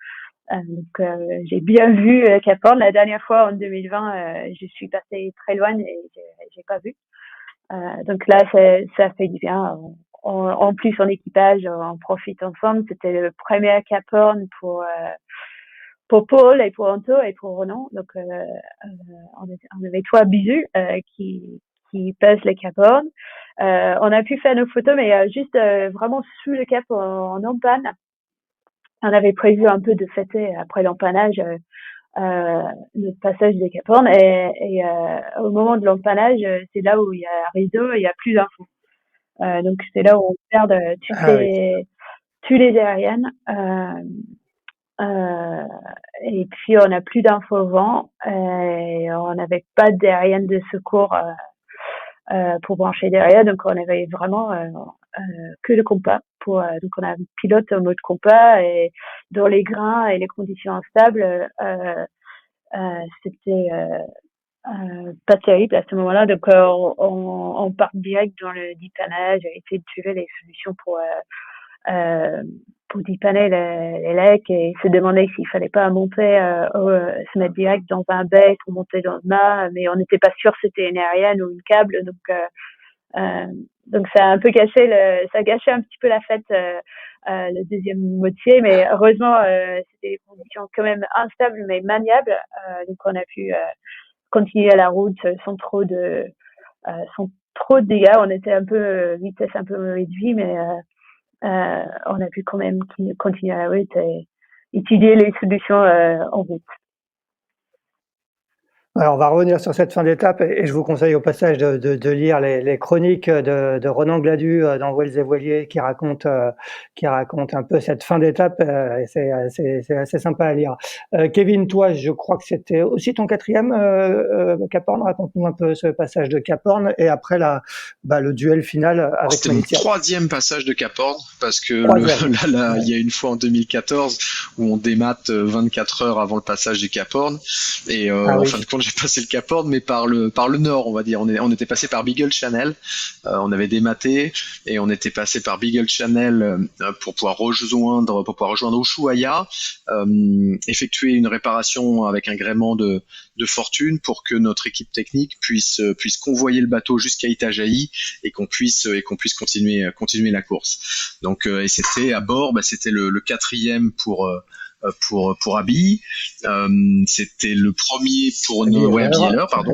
Donc j'ai bien vu Cap Horn. La dernière fois en 2020, je suis passée très loin et j'ai pas vu. Donc là, ça fait du bien. En plus, en équipage, on profite ensemble. C'était le premier Cap Horn pour Paul et pour Anto et pour Ronan. Donc on avait trois bisous qui passent le Cap Horn. On a pu faire nos photos, mais juste vraiment sous le cap en empane. On avait prévu un peu de fêter après l'empannage notre passage des Cap Horn, et au moment de l'empannage, c'est là où il y a un rideau et il y a plus d'infos. Donc c'est là où on perd tous les aériennes. Et puis on n'a plus d'infos au vent, et on n'avait pas d'aérienne de secours pour brancher derrière, donc on avait vraiment que le compas. Donc on a un pilote en mode compas, et dans les grains et les conditions instables, c'était pas terrible à ce moment-là. Donc on part direct dans le dépannage, et essayer de trouver les solutions pour dépanner les lecs, et se demander s'il fallait pas monter, se mettre direct dans un bec ou monter dans le mât, mais on n'était pas sûr si c'était une aérienne ou une câble. Donc ça a un peu ça a gâché un petit peu la fête, le deuxième moitié, mais heureusement c'était des conditions quand même instables mais maniables, donc on a pu continuer à la route sans trop de dégâts. On était un peu vitesse un peu réduite, mais on a pu quand même continuer à la route et étudier les solutions en route. Alors, on va revenir sur cette fin d'étape, et je vous conseille au passage de lire les chroniques de Ronan Gladu dans Voiles et Voiliers, qui raconte un peu cette fin d'étape, et c'est assez sympa à lire. Kevin, toi, je crois que c'était aussi ton quatrième Cap Horn. Raconte-nous un peu ce passage de Cap Horn, et après le duel final avec C'était Malicia. mon troisième passage de Cap Horn, parce que il y a une fois en 2014 où on démate 24 heures avant le passage du Cap Horn, et en fin de compte j'ai passé le Cap Horn, mais par le nord, on va dire. On était passé par Beagle Channel, on avait dématé, et on était passé par Beagle Channel pour pouvoir rejoindre Ushuaia, effectuer une réparation avec un gréement de fortune pour que notre équipe technique puisse convoyer le bateau jusqu'à Itajaí, et qu'on puisse continuer la course. Donc et c'était à bord, c'était le quatrième pour Abby, c'était le premier pour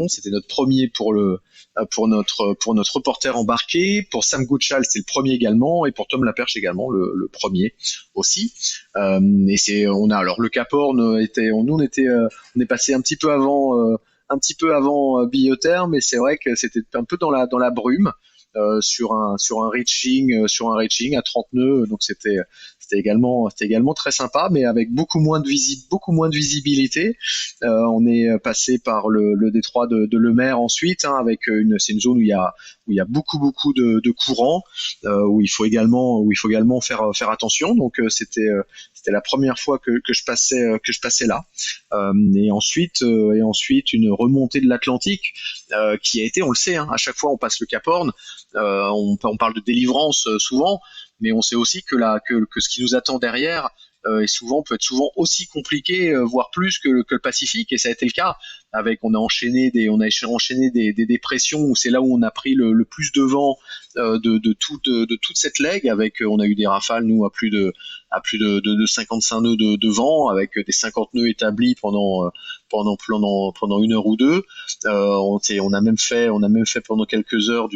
c'était notre premier pour notre reporter embarqué. Pour Sam Goodchild, c'est le premier également, et pour Tom Laperche également le premier aussi. Et alors le Cap Horn on est passé un petit peu avant Billeterre, mais c'est vrai que c'était un peu dans la brume. Sur un reaching à 30 nœuds, donc c'était également très sympa, mais avec beaucoup moins de visibilité. On est passé par le détroit de Lemaire ensuite, avec c'est une zone où il y a beaucoup de courants, où il faut également faire attention. Donc c'était la première fois que je passais là, et ensuite une remontée de l'Atlantique qui a été, on le sait, à chaque fois on passe le Cap Horn, on parle de délivrance souvent, mais on sait aussi que ce qui nous attend derrière peut être souvent aussi compliqué, voire plus que le Pacifique, et ça a été le cas. On a enchaîné des dépressions où c'est là où on a pris le plus de vent de toute cette leg. On a eu des rafales nous à plus de 55 nœuds de vent, avec des 50 nœuds établis pendant une heure ou deux. On a même fait pendant quelques heures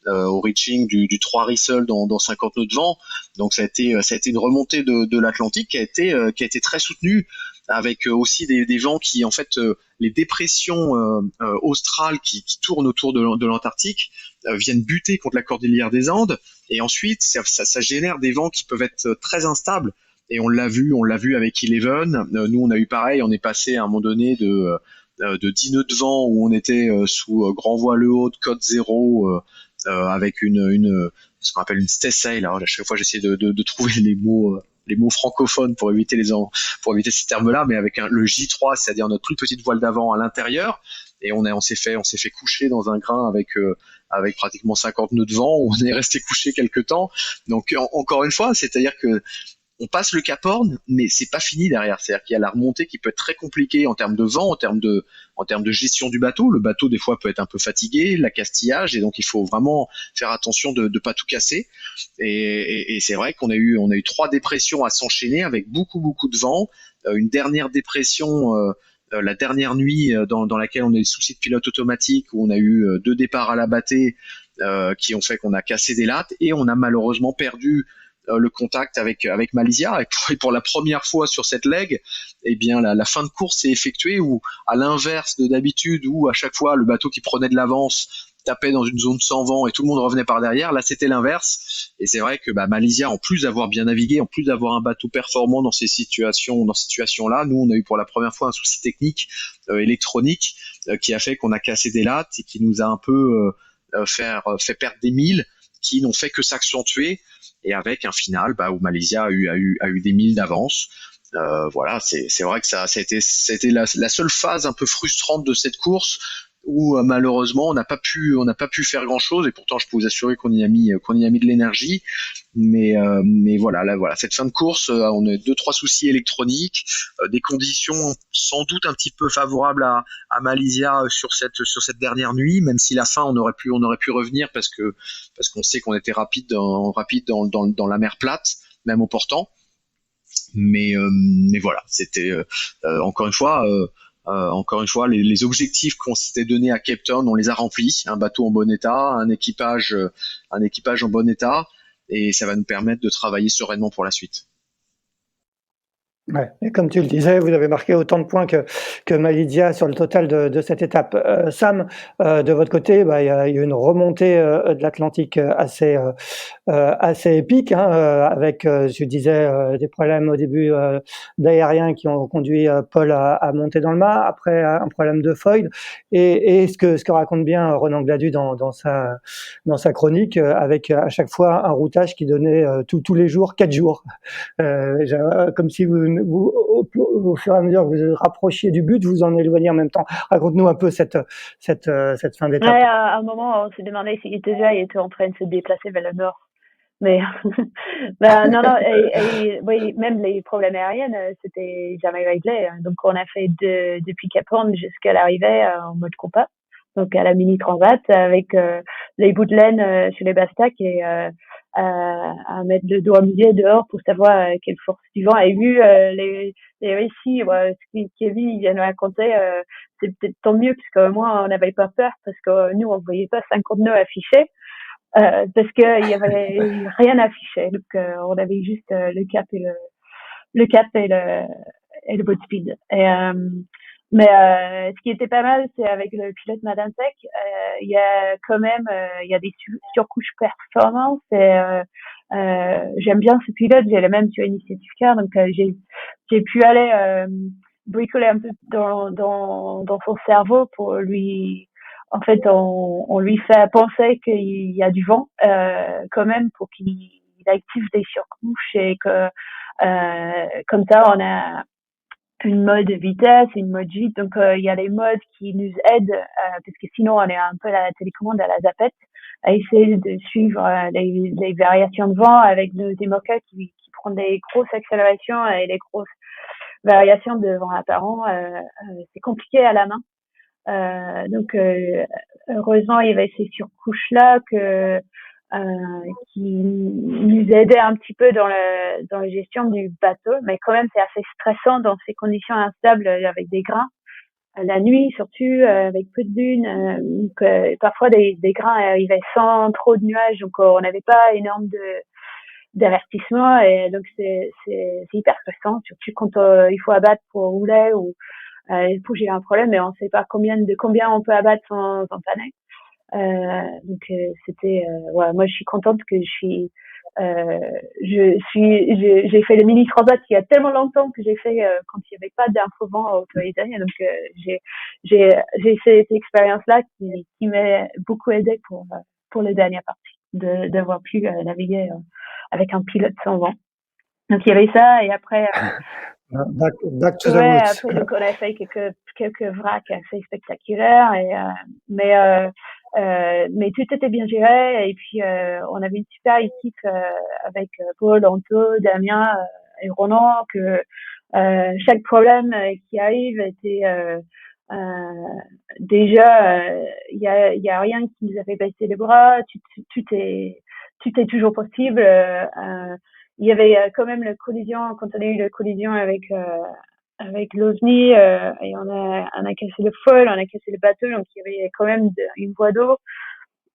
au reaching du 3 Rissel dans 50 nœuds de vent. Donc ça a été une remontée de l'Atlantique qui a été très soutenue, avec aussi des vents qui, en fait, les dépressions australes qui tournent autour de l'Antarctique viennent buter contre la cordillère des Andes, et ensuite ça génère des vents qui peuvent être très instables. Et on l'a vu avec Eleven. Nous, on a eu pareil, on est passé à un moment donné de 10 nœuds de vent où on était sous grand voile haute, côte zéro, avec ce qu'on appelle une stay sail. Alors, à chaque fois, j'essaie de trouver les mots francophones pour éviter ces termes-là, mais avec le J3, c'est-à-dire notre plus petite voile d'avant à l'intérieur, et on s'est fait coucher dans un grain avec pratiquement 50 nœuds de vent, où on est resté couché quelque temps. Donc encore une fois, c'est-à-dire que on passe le Cap Horn, mais c'est pas fini derrière. C'est-à-dire qu'il y a la remontée qui peut être très compliquée en termes de vent, en termes de gestion du bateau. Le bateau, des fois, peut être un peu fatigué, l'accastillage, et donc il faut vraiment faire attention de pas tout casser. Et c'est vrai qu'on a eu 3 dépressions à s'enchaîner avec beaucoup de vent. Une dernière dépression, la dernière nuit, dans laquelle on a eu des soucis de pilote automatique, où on a eu 2 départs à la bâtée qui ont fait qu'on a cassé des lattes, et on a malheureusement perdu le contact avec Malaysia, et pour la première fois sur cette leg, eh bien la fin de course s'est effectuée, où, à l'inverse de d'habitude, où à chaque fois le bateau qui prenait de l'avance tapait dans une zone sans vent et tout le monde revenait par derrière, là c'était l'inverse. Et c'est vrai que Malaysia, en plus d'avoir bien navigué, en plus d'avoir un bateau performant dans cette situation-là, nous on a eu pour la première fois un souci technique électronique qui a fait qu'on a cassé des lattes, et qui nous a un peu fait perdre des milles qui n'ont fait que s'accentuer, et avec un final où Malaysia a eu des milles d'avance. Voilà, c'est vrai que ça a été la seule phase un peu frustrante de cette course, où malheureusement on n'a pas pu faire grand chose, et pourtant je peux vous assurer qu'on y a mis de l'énergie, mais voilà, cette fin de course, on a 2-3 soucis électroniques, des conditions sans doute un petit peu favorables à Malaysia sur cette dernière nuit, même si la fin on aurait pu revenir, parce qu'on sait qu'on était rapide dans la mer plate, même au portant. Mais voilà, c'était encore une fois, les objectifs qu'on s'était donnés à Cape Town, on les a remplis. Un bateau en bon état, un équipage en bon état, et ça va nous permettre de travailler sereinement pour la suite. Ouais. Et comme tu le disais, vous avez marqué autant de points que Malaysia sur le total de cette étape. Sam, de votre côté, il y a eu une remontée de l'Atlantique assez épique, hein, avec, je disais, des problèmes au début d'aérien qui ont conduit Paul à monter dans le mât, après un problème de foil, et ce que raconte bien Ronan Gladu dans sa chronique, avec à chaque fois un routage qui donnait tous les jours 4 jours, comme si vous, au fur et à mesure que vous vous rapprochiez du but, vous en éloignez en même temps. Raconte-nous un peu cette fin d'étape. Ouais, à un moment, on s'est demandé s'il était en train de se déplacer vers le nord. Mais non, oui, même les problèmes aériens, c'était jamais réglé. Donc on a fait depuis Cap Horn jusqu'à l'arrivée en mode compas, donc à la mini transat, avec les bouts de laine sur les bastacs, et à mettre le doigt mouillé dehors pour savoir quelle force du vent. Et vu les récits, ce que Kevin vient de raconter, c'est peut-être tant mieux, parce qu'au moins on n'avait pas peur, parce que nous on voyait pas 50 nœuds affichés, parce que il y avait rien affiché. Donc on avait juste le cap et le boat speed. Mais ce qui était pas mal, c'est avec le pilote Madantech, il y a quand même il y a des surcouches performance, et j'aime bien ce pilote, j'ai le même sur Initiative Car, donc j'ai pu aller bricoler un peu dans son cerveau pour lui, en fait on lui fait penser qu'il y a du vent quand même, pour qu'il active des surcouches, et que comme ça on a une mode vitesse, une mode gîte. Donc il y a les modes qui nous aident, parce que sinon on est un peu à la télécommande, à la zapette, à essayer de suivre les variations de vent avec des moqueurs qui prendre des grosses accélérations et des grosses variations de vent apparent, c'est compliqué à la main. Donc heureusement il y avait ces surcouches-là qui nous aidaient un petit peu dans la gestion du bateau, mais quand même c'est assez stressant dans ces conditions instables avec des grains. La nuit surtout avec peu de lune, parfois des grains arrivaient sans trop de nuages, donc on n'avait pas énorme d'avertissement, et donc c'est hyper stressant, surtout quand il faut abattre pour rouler ou pour gérer un problème, mais on ne sait pas combien on peut abattre sans panner. Donc c'était ouais, moi je suis contente que j'ai fait le mini transat il y a tellement longtemps que j'ai fait quand il n'y avait pas d'infovent autorisé, donc j'ai cette expérience là qui m'a beaucoup aidé pour les dernières parties de d'avoir pu naviguer avec un pilote sans vent. Donc il y avait ça, et après back to the ouais, roots. après donc on a fait quelques vracs assez spectaculaires, et mais tout était bien géré, et puis on avait une super équipe avec Paul, Anto, Damien et Ronan, que chaque problème qui arrive était déjà il y a rien qui nous a fait baisser les bras, tout est toujours possible. Il y avait quand même la collision, quand on a eu la collision avec l'OVNI, et on a cassé le foil, on a cassé le bateau, donc il y avait quand même une voie d'eau.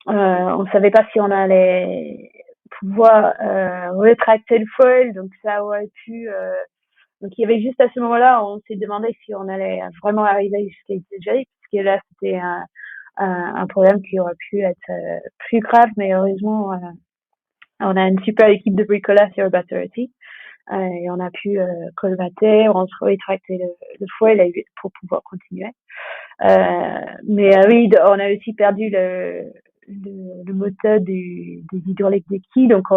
On savait pas si on allait pouvoir rétracter le foil, donc ça aurait pu donc il y avait juste à ce moment-là, on s'est demandé si on allait vraiment arriver jusqu'à Italy, parce que là c'était un problème qui aurait pu être plus grave, mais heureusement on a une super équipe de bricolage sur le bateau aussi, et on a pu colmater, on a rétracté le foil pour pouvoir continuer. Mais oui, on a aussi perdu le moteur des hydrauliques des quilles, donc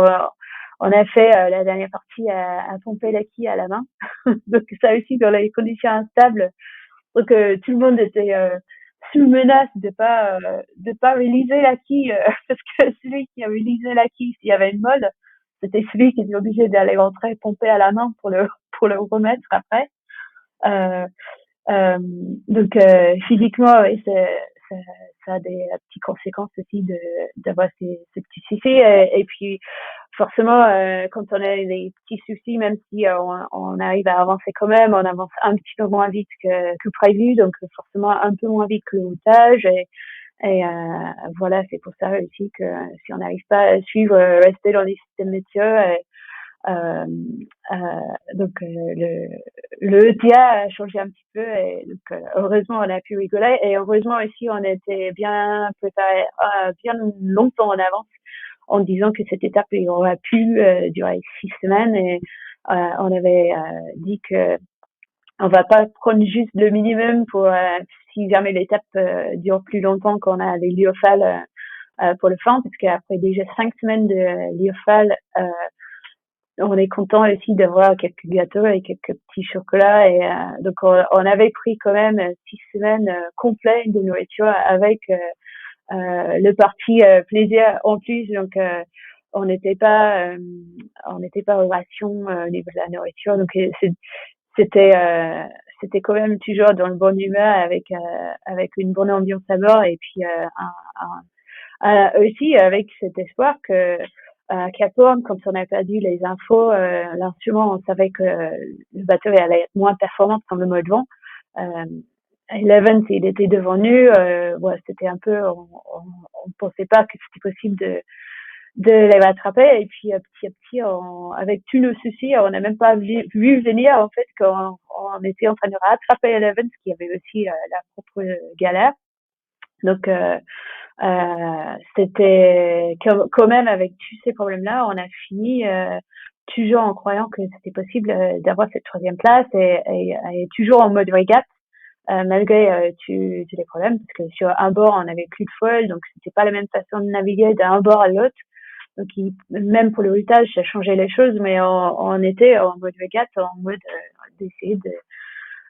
on a fait la dernière partie à pomper la quille à la main. Donc ça aussi, dans les conditions instables, donc tout le monde était sous menace de pas réaliser la quille, parce que celui qui avait réalisé la quille, s'il y avait une molle, c'était celui qui était obligé d'aller rentrer pomper à la main pour le remettre après. Donc physiquement, oui, ça a des petites conséquences aussi d'avoir ces petits soucis, et puis forcément quand on a des petits soucis, même si on arrive à avancer quand même, on avance un petit peu moins vite que prévu, donc forcément un peu moins vite que le routage, et voilà, c'est pour ça aussi que si on n'arrive pas à suivre, rester dans les systèmes météo, donc le ETA a changé un petit peu, et donc heureusement on a pu rigoler, et heureusement aussi on était bien préparé bien longtemps en avance, en disant que cette étape il aurait pu durer 6 semaines, et on avait dit que on va pas prendre juste le minimum pour si jamais l'étape dure plus longtemps qu'on a les lyophiles pour le fond, parce qu'après déjà 5 semaines de lyophiles, on est content aussi d'avoir quelques gâteaux et quelques petits chocolats, et donc on avait pris quand même 6 semaines complètes de nourriture avec le parti plaisir en plus, donc on n'était pas au ration au niveau de la nourriture, donc c'était quand même toujours dans le bon humeur, avec une bonne ambiance à bord, et puis aussi avec cet espoir que Cap Horn, quand on a perdu les infos, l'instrument, on savait que le bateau allait être moins performant dans le mode vent. Eleven, il était devant nous, ouais, c'était un peu, on pensait pas que c'était possible de les rattraper, et puis petit à petit, avec tous nos soucis, on n'a même pas vu venir en fait qu'on était en train de rattraper Eleven, qui avait aussi la propre galère. Donc c'était quand même, avec tous ces problèmes-là, on a fini toujours en croyant que c'était possible d'avoir cette 3e place, et toujours en mode régate, malgré tous les problèmes, parce que sur un bord on avait plus de foil, donc c'était pas la même façon de naviguer d'un bord à l'autre, donc même pour le routage ça changeait les choses, mais on était en mode régate, en mode d'essayer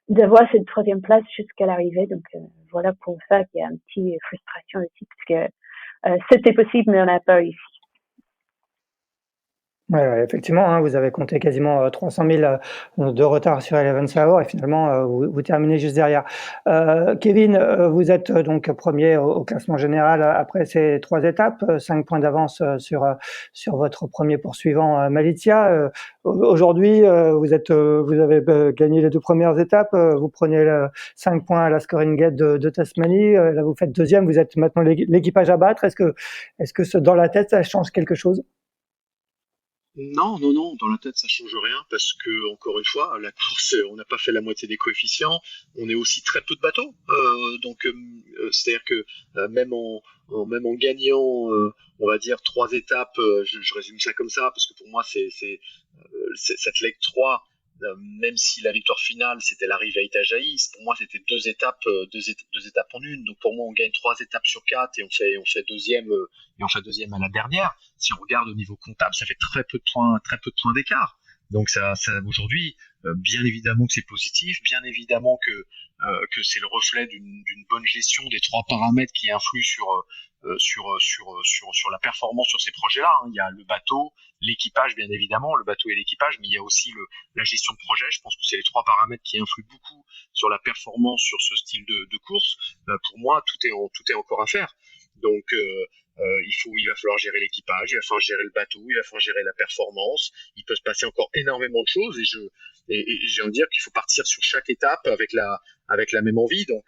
d'avoir cette 3e place jusqu'à l'arrivée. Donc voilà, pour ça qu'il y a un petit frustration aussi, parce que c'était possible mais on n'a pas réussi. Ouais, effectivement, hein, vous avez compté quasiment 300 000 de retard sur Eleven Hour et finalement vous terminez juste derrière. Kevin, vous êtes donc premier au classement général après ces 3 étapes, 5 points d'avance sur votre premier poursuivant Malizia. Aujourd'hui, vous avez gagné les 2 premières étapes, vous prenez 5 points à la scoring gate de Tasmanie. Là, vous faites deuxième, vous êtes maintenant l'équipage à battre. Est-ce que dans la tête ça change quelque chose? Non, non, non, dans la tête ça change rien parce que encore une fois, la course, on n'a pas fait la moitié des coefficients, on est aussi très peu de bateaux, c'est-à-dire que même en gagnant, on va dire 3 étapes, je résume ça comme ça parce que pour moi cette leg 3, même si la victoire finale c'était l'arrivée à Itajaï, pour moi c'était 2 étapes, 2 étapes en une. Donc pour moi on gagne 3 étapes sur 4 et on fait deuxième et on fait deuxième à la dernière. Si on regarde au niveau comptable, ça fait très peu de points d'écart. Donc ça aujourd'hui, bien évidemment que c'est positif, bien évidemment que c'est le reflet d'une bonne gestion des 3 paramètres qui influent sur la performance sur ces projets-là. Hein. Il y a le bateau, l'équipage, bien évidemment, le bateau et l'équipage, mais il y a aussi la gestion de projet. Je pense que c'est les 3 paramètres qui influent beaucoup sur la performance sur ce style de course. Pour moi, tout est encore à faire. Donc il va falloir gérer l'équipage, il va falloir gérer le bateau, il va falloir gérer la performance. Il peut se passer encore énormément de choses et j'ai envie de dire qu'il faut partir sur chaque étape avec la même envie. Donc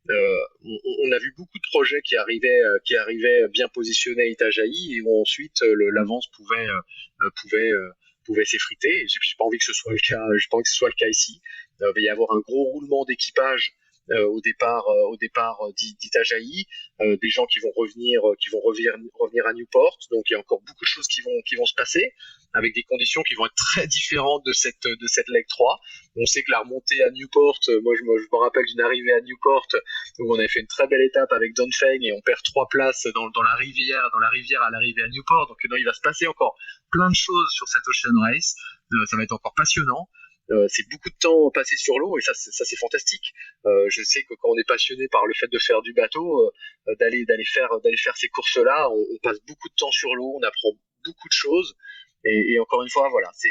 on a vu beaucoup de projets qui arrivaient bien positionnés à Itajaï et où ensuite l'avance pouvait s'effriter. J'ai pas envie que ce soit le cas. J'ai pas envie que ce soit le cas ici. Il va y avoir un gros roulement d'équipage au départ d'Itajaï, des gens qui vont revenir à Newport. Donc il y a encore beaucoup de choses qui vont se passer avec des conditions qui vont être très différentes de cette leg 3. On sait que la remontée à Newport, moi je me rappelle d'une arrivée à Newport où on avait fait une très belle étape avec Don Feng et on perd 3 places dans la rivière à l'arrivée à Newport. Donc non, il va se passer encore plein de choses sur cette Ocean Race. Ça va être encore passionnant. C'est beaucoup de temps passé sur l'eau et ça c'est fantastique. Je sais que quand on est passionné par le fait de faire du bateau, d'aller faire ces courses-là, on passe beaucoup de temps sur l'eau, on apprend beaucoup de choses et encore une fois voilà, c'est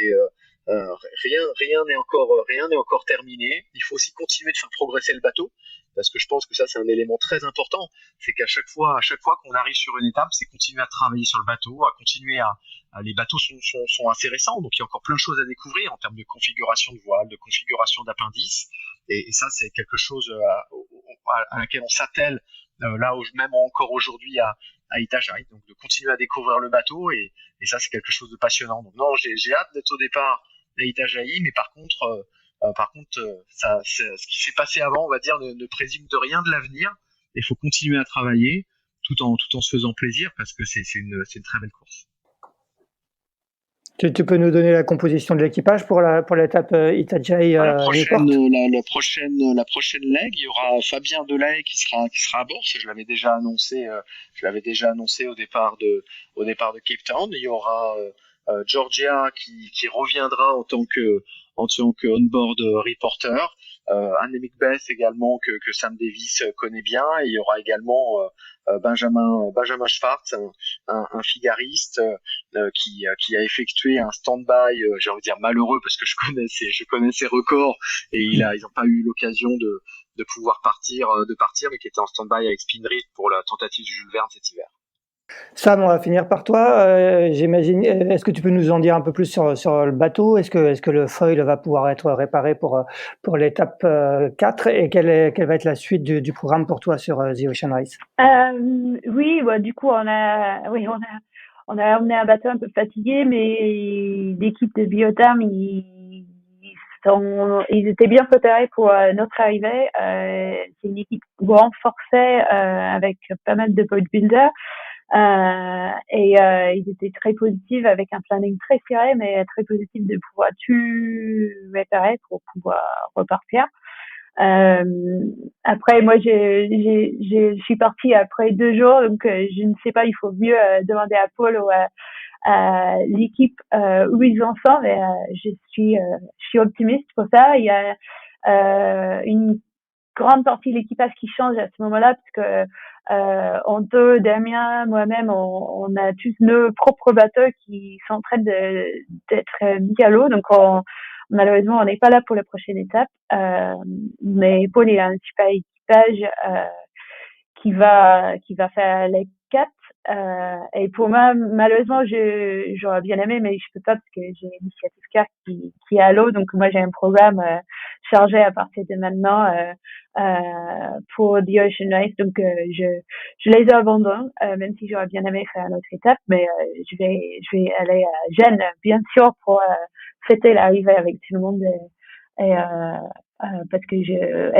rien n'est encore terminé. Il faut aussi continuer de faire progresser le bateau parce que je pense que ça c'est un élément très important. C'est qu'à chaque fois qu'on arrive sur une étape, c'est continuer à travailler sur le bateau, à continuer les bateaux sont assez récents, donc il y a encore plein de choses à découvrir en termes de configuration de voile, de configuration d'appendice, et ça c'est quelque chose à laquelle on s'attelle là même encore aujourd'hui à Itajaï, donc de continuer à découvrir le bateau, et ça c'est quelque chose de passionnant. Donc non, j'ai hâte d'être au départ à Itajaï, mais par contre, ce qui s'est passé avant, on va dire, ne présume de rien de l'avenir. Il faut continuer à travailler tout en se faisant plaisir parce que c'est une très belle course. Tu peux nous donner la composition de l'équipage pour l'étape Itajaï la prochaine leg, il y aura Fabien Delahaye qui sera à bord. Je l'avais déjà annoncé au départ de Cape Town. Il y aura Georgia qui reviendra en tant que on-board reporter. Annemiek Beth également que Sam Davis connaît bien. Et il y aura également Benjamin Schwartz, un figariste qui a effectué un stand-by, j'ai envie de dire malheureux parce que je connais ses records et ils n'ont pas eu l'occasion de pouvoir partir, mais qui était en stand-by avec Spindrift pour la tentative du Jules Verne cet hiver. Sam, on va finir par toi. J'imagine. Est-ce que tu peux nous en dire un peu plus sur le bateau? Est-ce que le foil va pouvoir être réparé pour l'étape 4 et quelle va être la suite du programme pour toi sur The Ocean Race? Oui, du coup on a emmené un bateau un peu fatigué, mais l'équipe de Biotherm ils étaient bien préparés pour notre arrivée. C'est une équipe grand forfait avec pas mal de bodybuilders. Ils étaient très positifs avec un planning très serré, mais très positif de pouvoir tout réparer pour pouvoir repartir. Après, moi, je suis partie après 2 jours, donc je ne sais pas, il faut mieux demander à Paul ou à l'équipe où ils en sont, mais je suis optimiste pour ça. Il y a une grande partie de l'équipage qui change à ce moment-là, parce que Anto, Damien, moi-même, on a tous nos propres bateaux qui sont en train d'être mis à l'eau, donc malheureusement on n'est pas là pour la prochaine étape, mais Paul il a un super équipage qui va faire les 4. Et pour moi, malheureusement, j'aurais bien aimé, mais je peux pas parce que j'ai Initiative Car qui est à l'eau. Donc moi, j'ai un programme chargé à partir de maintenant pour The Ocean Race. Donc je les abandonne, même si j'aurais bien aimé faire une autre étape. Mais je vais aller à Gênes, bien sûr, pour fêter l'arrivée avec tout le monde. Et parce que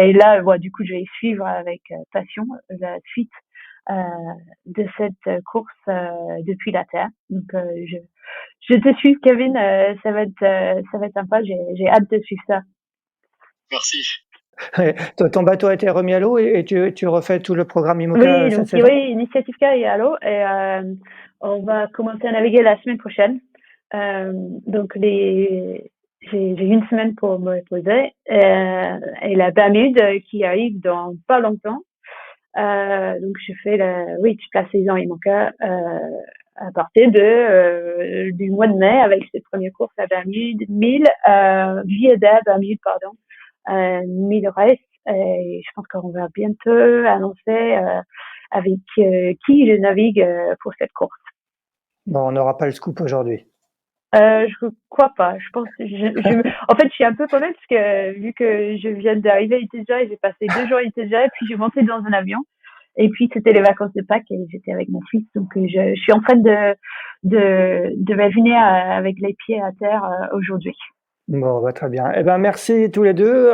et là, du coup, je vais suivre avec passion la suite de cette course depuis la Terre. Donc je te suis, Kevin, ça va être sympa, j'ai hâte de suivre ça. Merci. Ton bateau a été remis à l'eau et tu refais tout le programme IMOCA cette saison? Oui, Initiative Car est à l'eau et on va commencer à naviguer la semaine prochaine. Donc j'ai une semaine pour me reposer et la Bermude qui arrive dans pas longtemps. Donc je fais toute la saison IMOCA à partir du mois de mai avec cette première course à Bermude, 1000 Bermude, 1000 races. Et je pense qu'on va bientôt annoncer avec qui je navigue pour cette course. Bon, on n'aura pas le scoop aujourd'hui. Je crois pas. Je pense en fait, je suis un peu paumée parce que vu que je viens d'arriver à Italia et j'ai passé 2 jours à Italia et puis je suis montée dans un avion et puis c'était les vacances de Pâques et j'étais avec mon fils, donc je suis en train de revenir avec les pieds à terre aujourd'hui. Bon, très bien. Eh ben, merci tous les deux.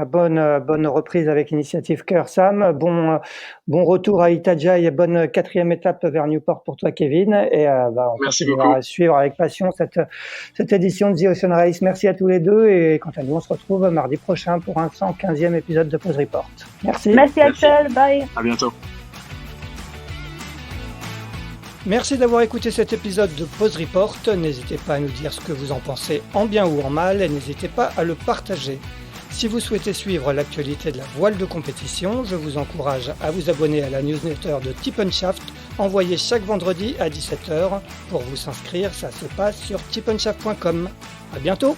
Bonne reprise avec Initiative Car, Sam. Bon retour à Italia et bonne 4e étape vers Newport pour toi, Kevin. Et on continuera à suivre avec passion cette édition de The Ocean Race. Merci à tous les deux. Et quant à nous, on se retrouve mardi prochain pour un 115e épisode de Pause Report. Merci. Merci Axel. Bye. À bientôt. Merci d'avoir écouté cet épisode de Pause Report. N'hésitez pas à nous dire ce que vous en pensez en bien ou en mal et n'hésitez pas à le partager. Si vous souhaitez suivre l'actualité de la voile de compétition, je vous encourage à vous abonner à la newsletter de Tip & Shaft envoyée chaque vendredi à 17h. Pour vous inscrire, ça se passe sur tipnshaft.com. À bientôt!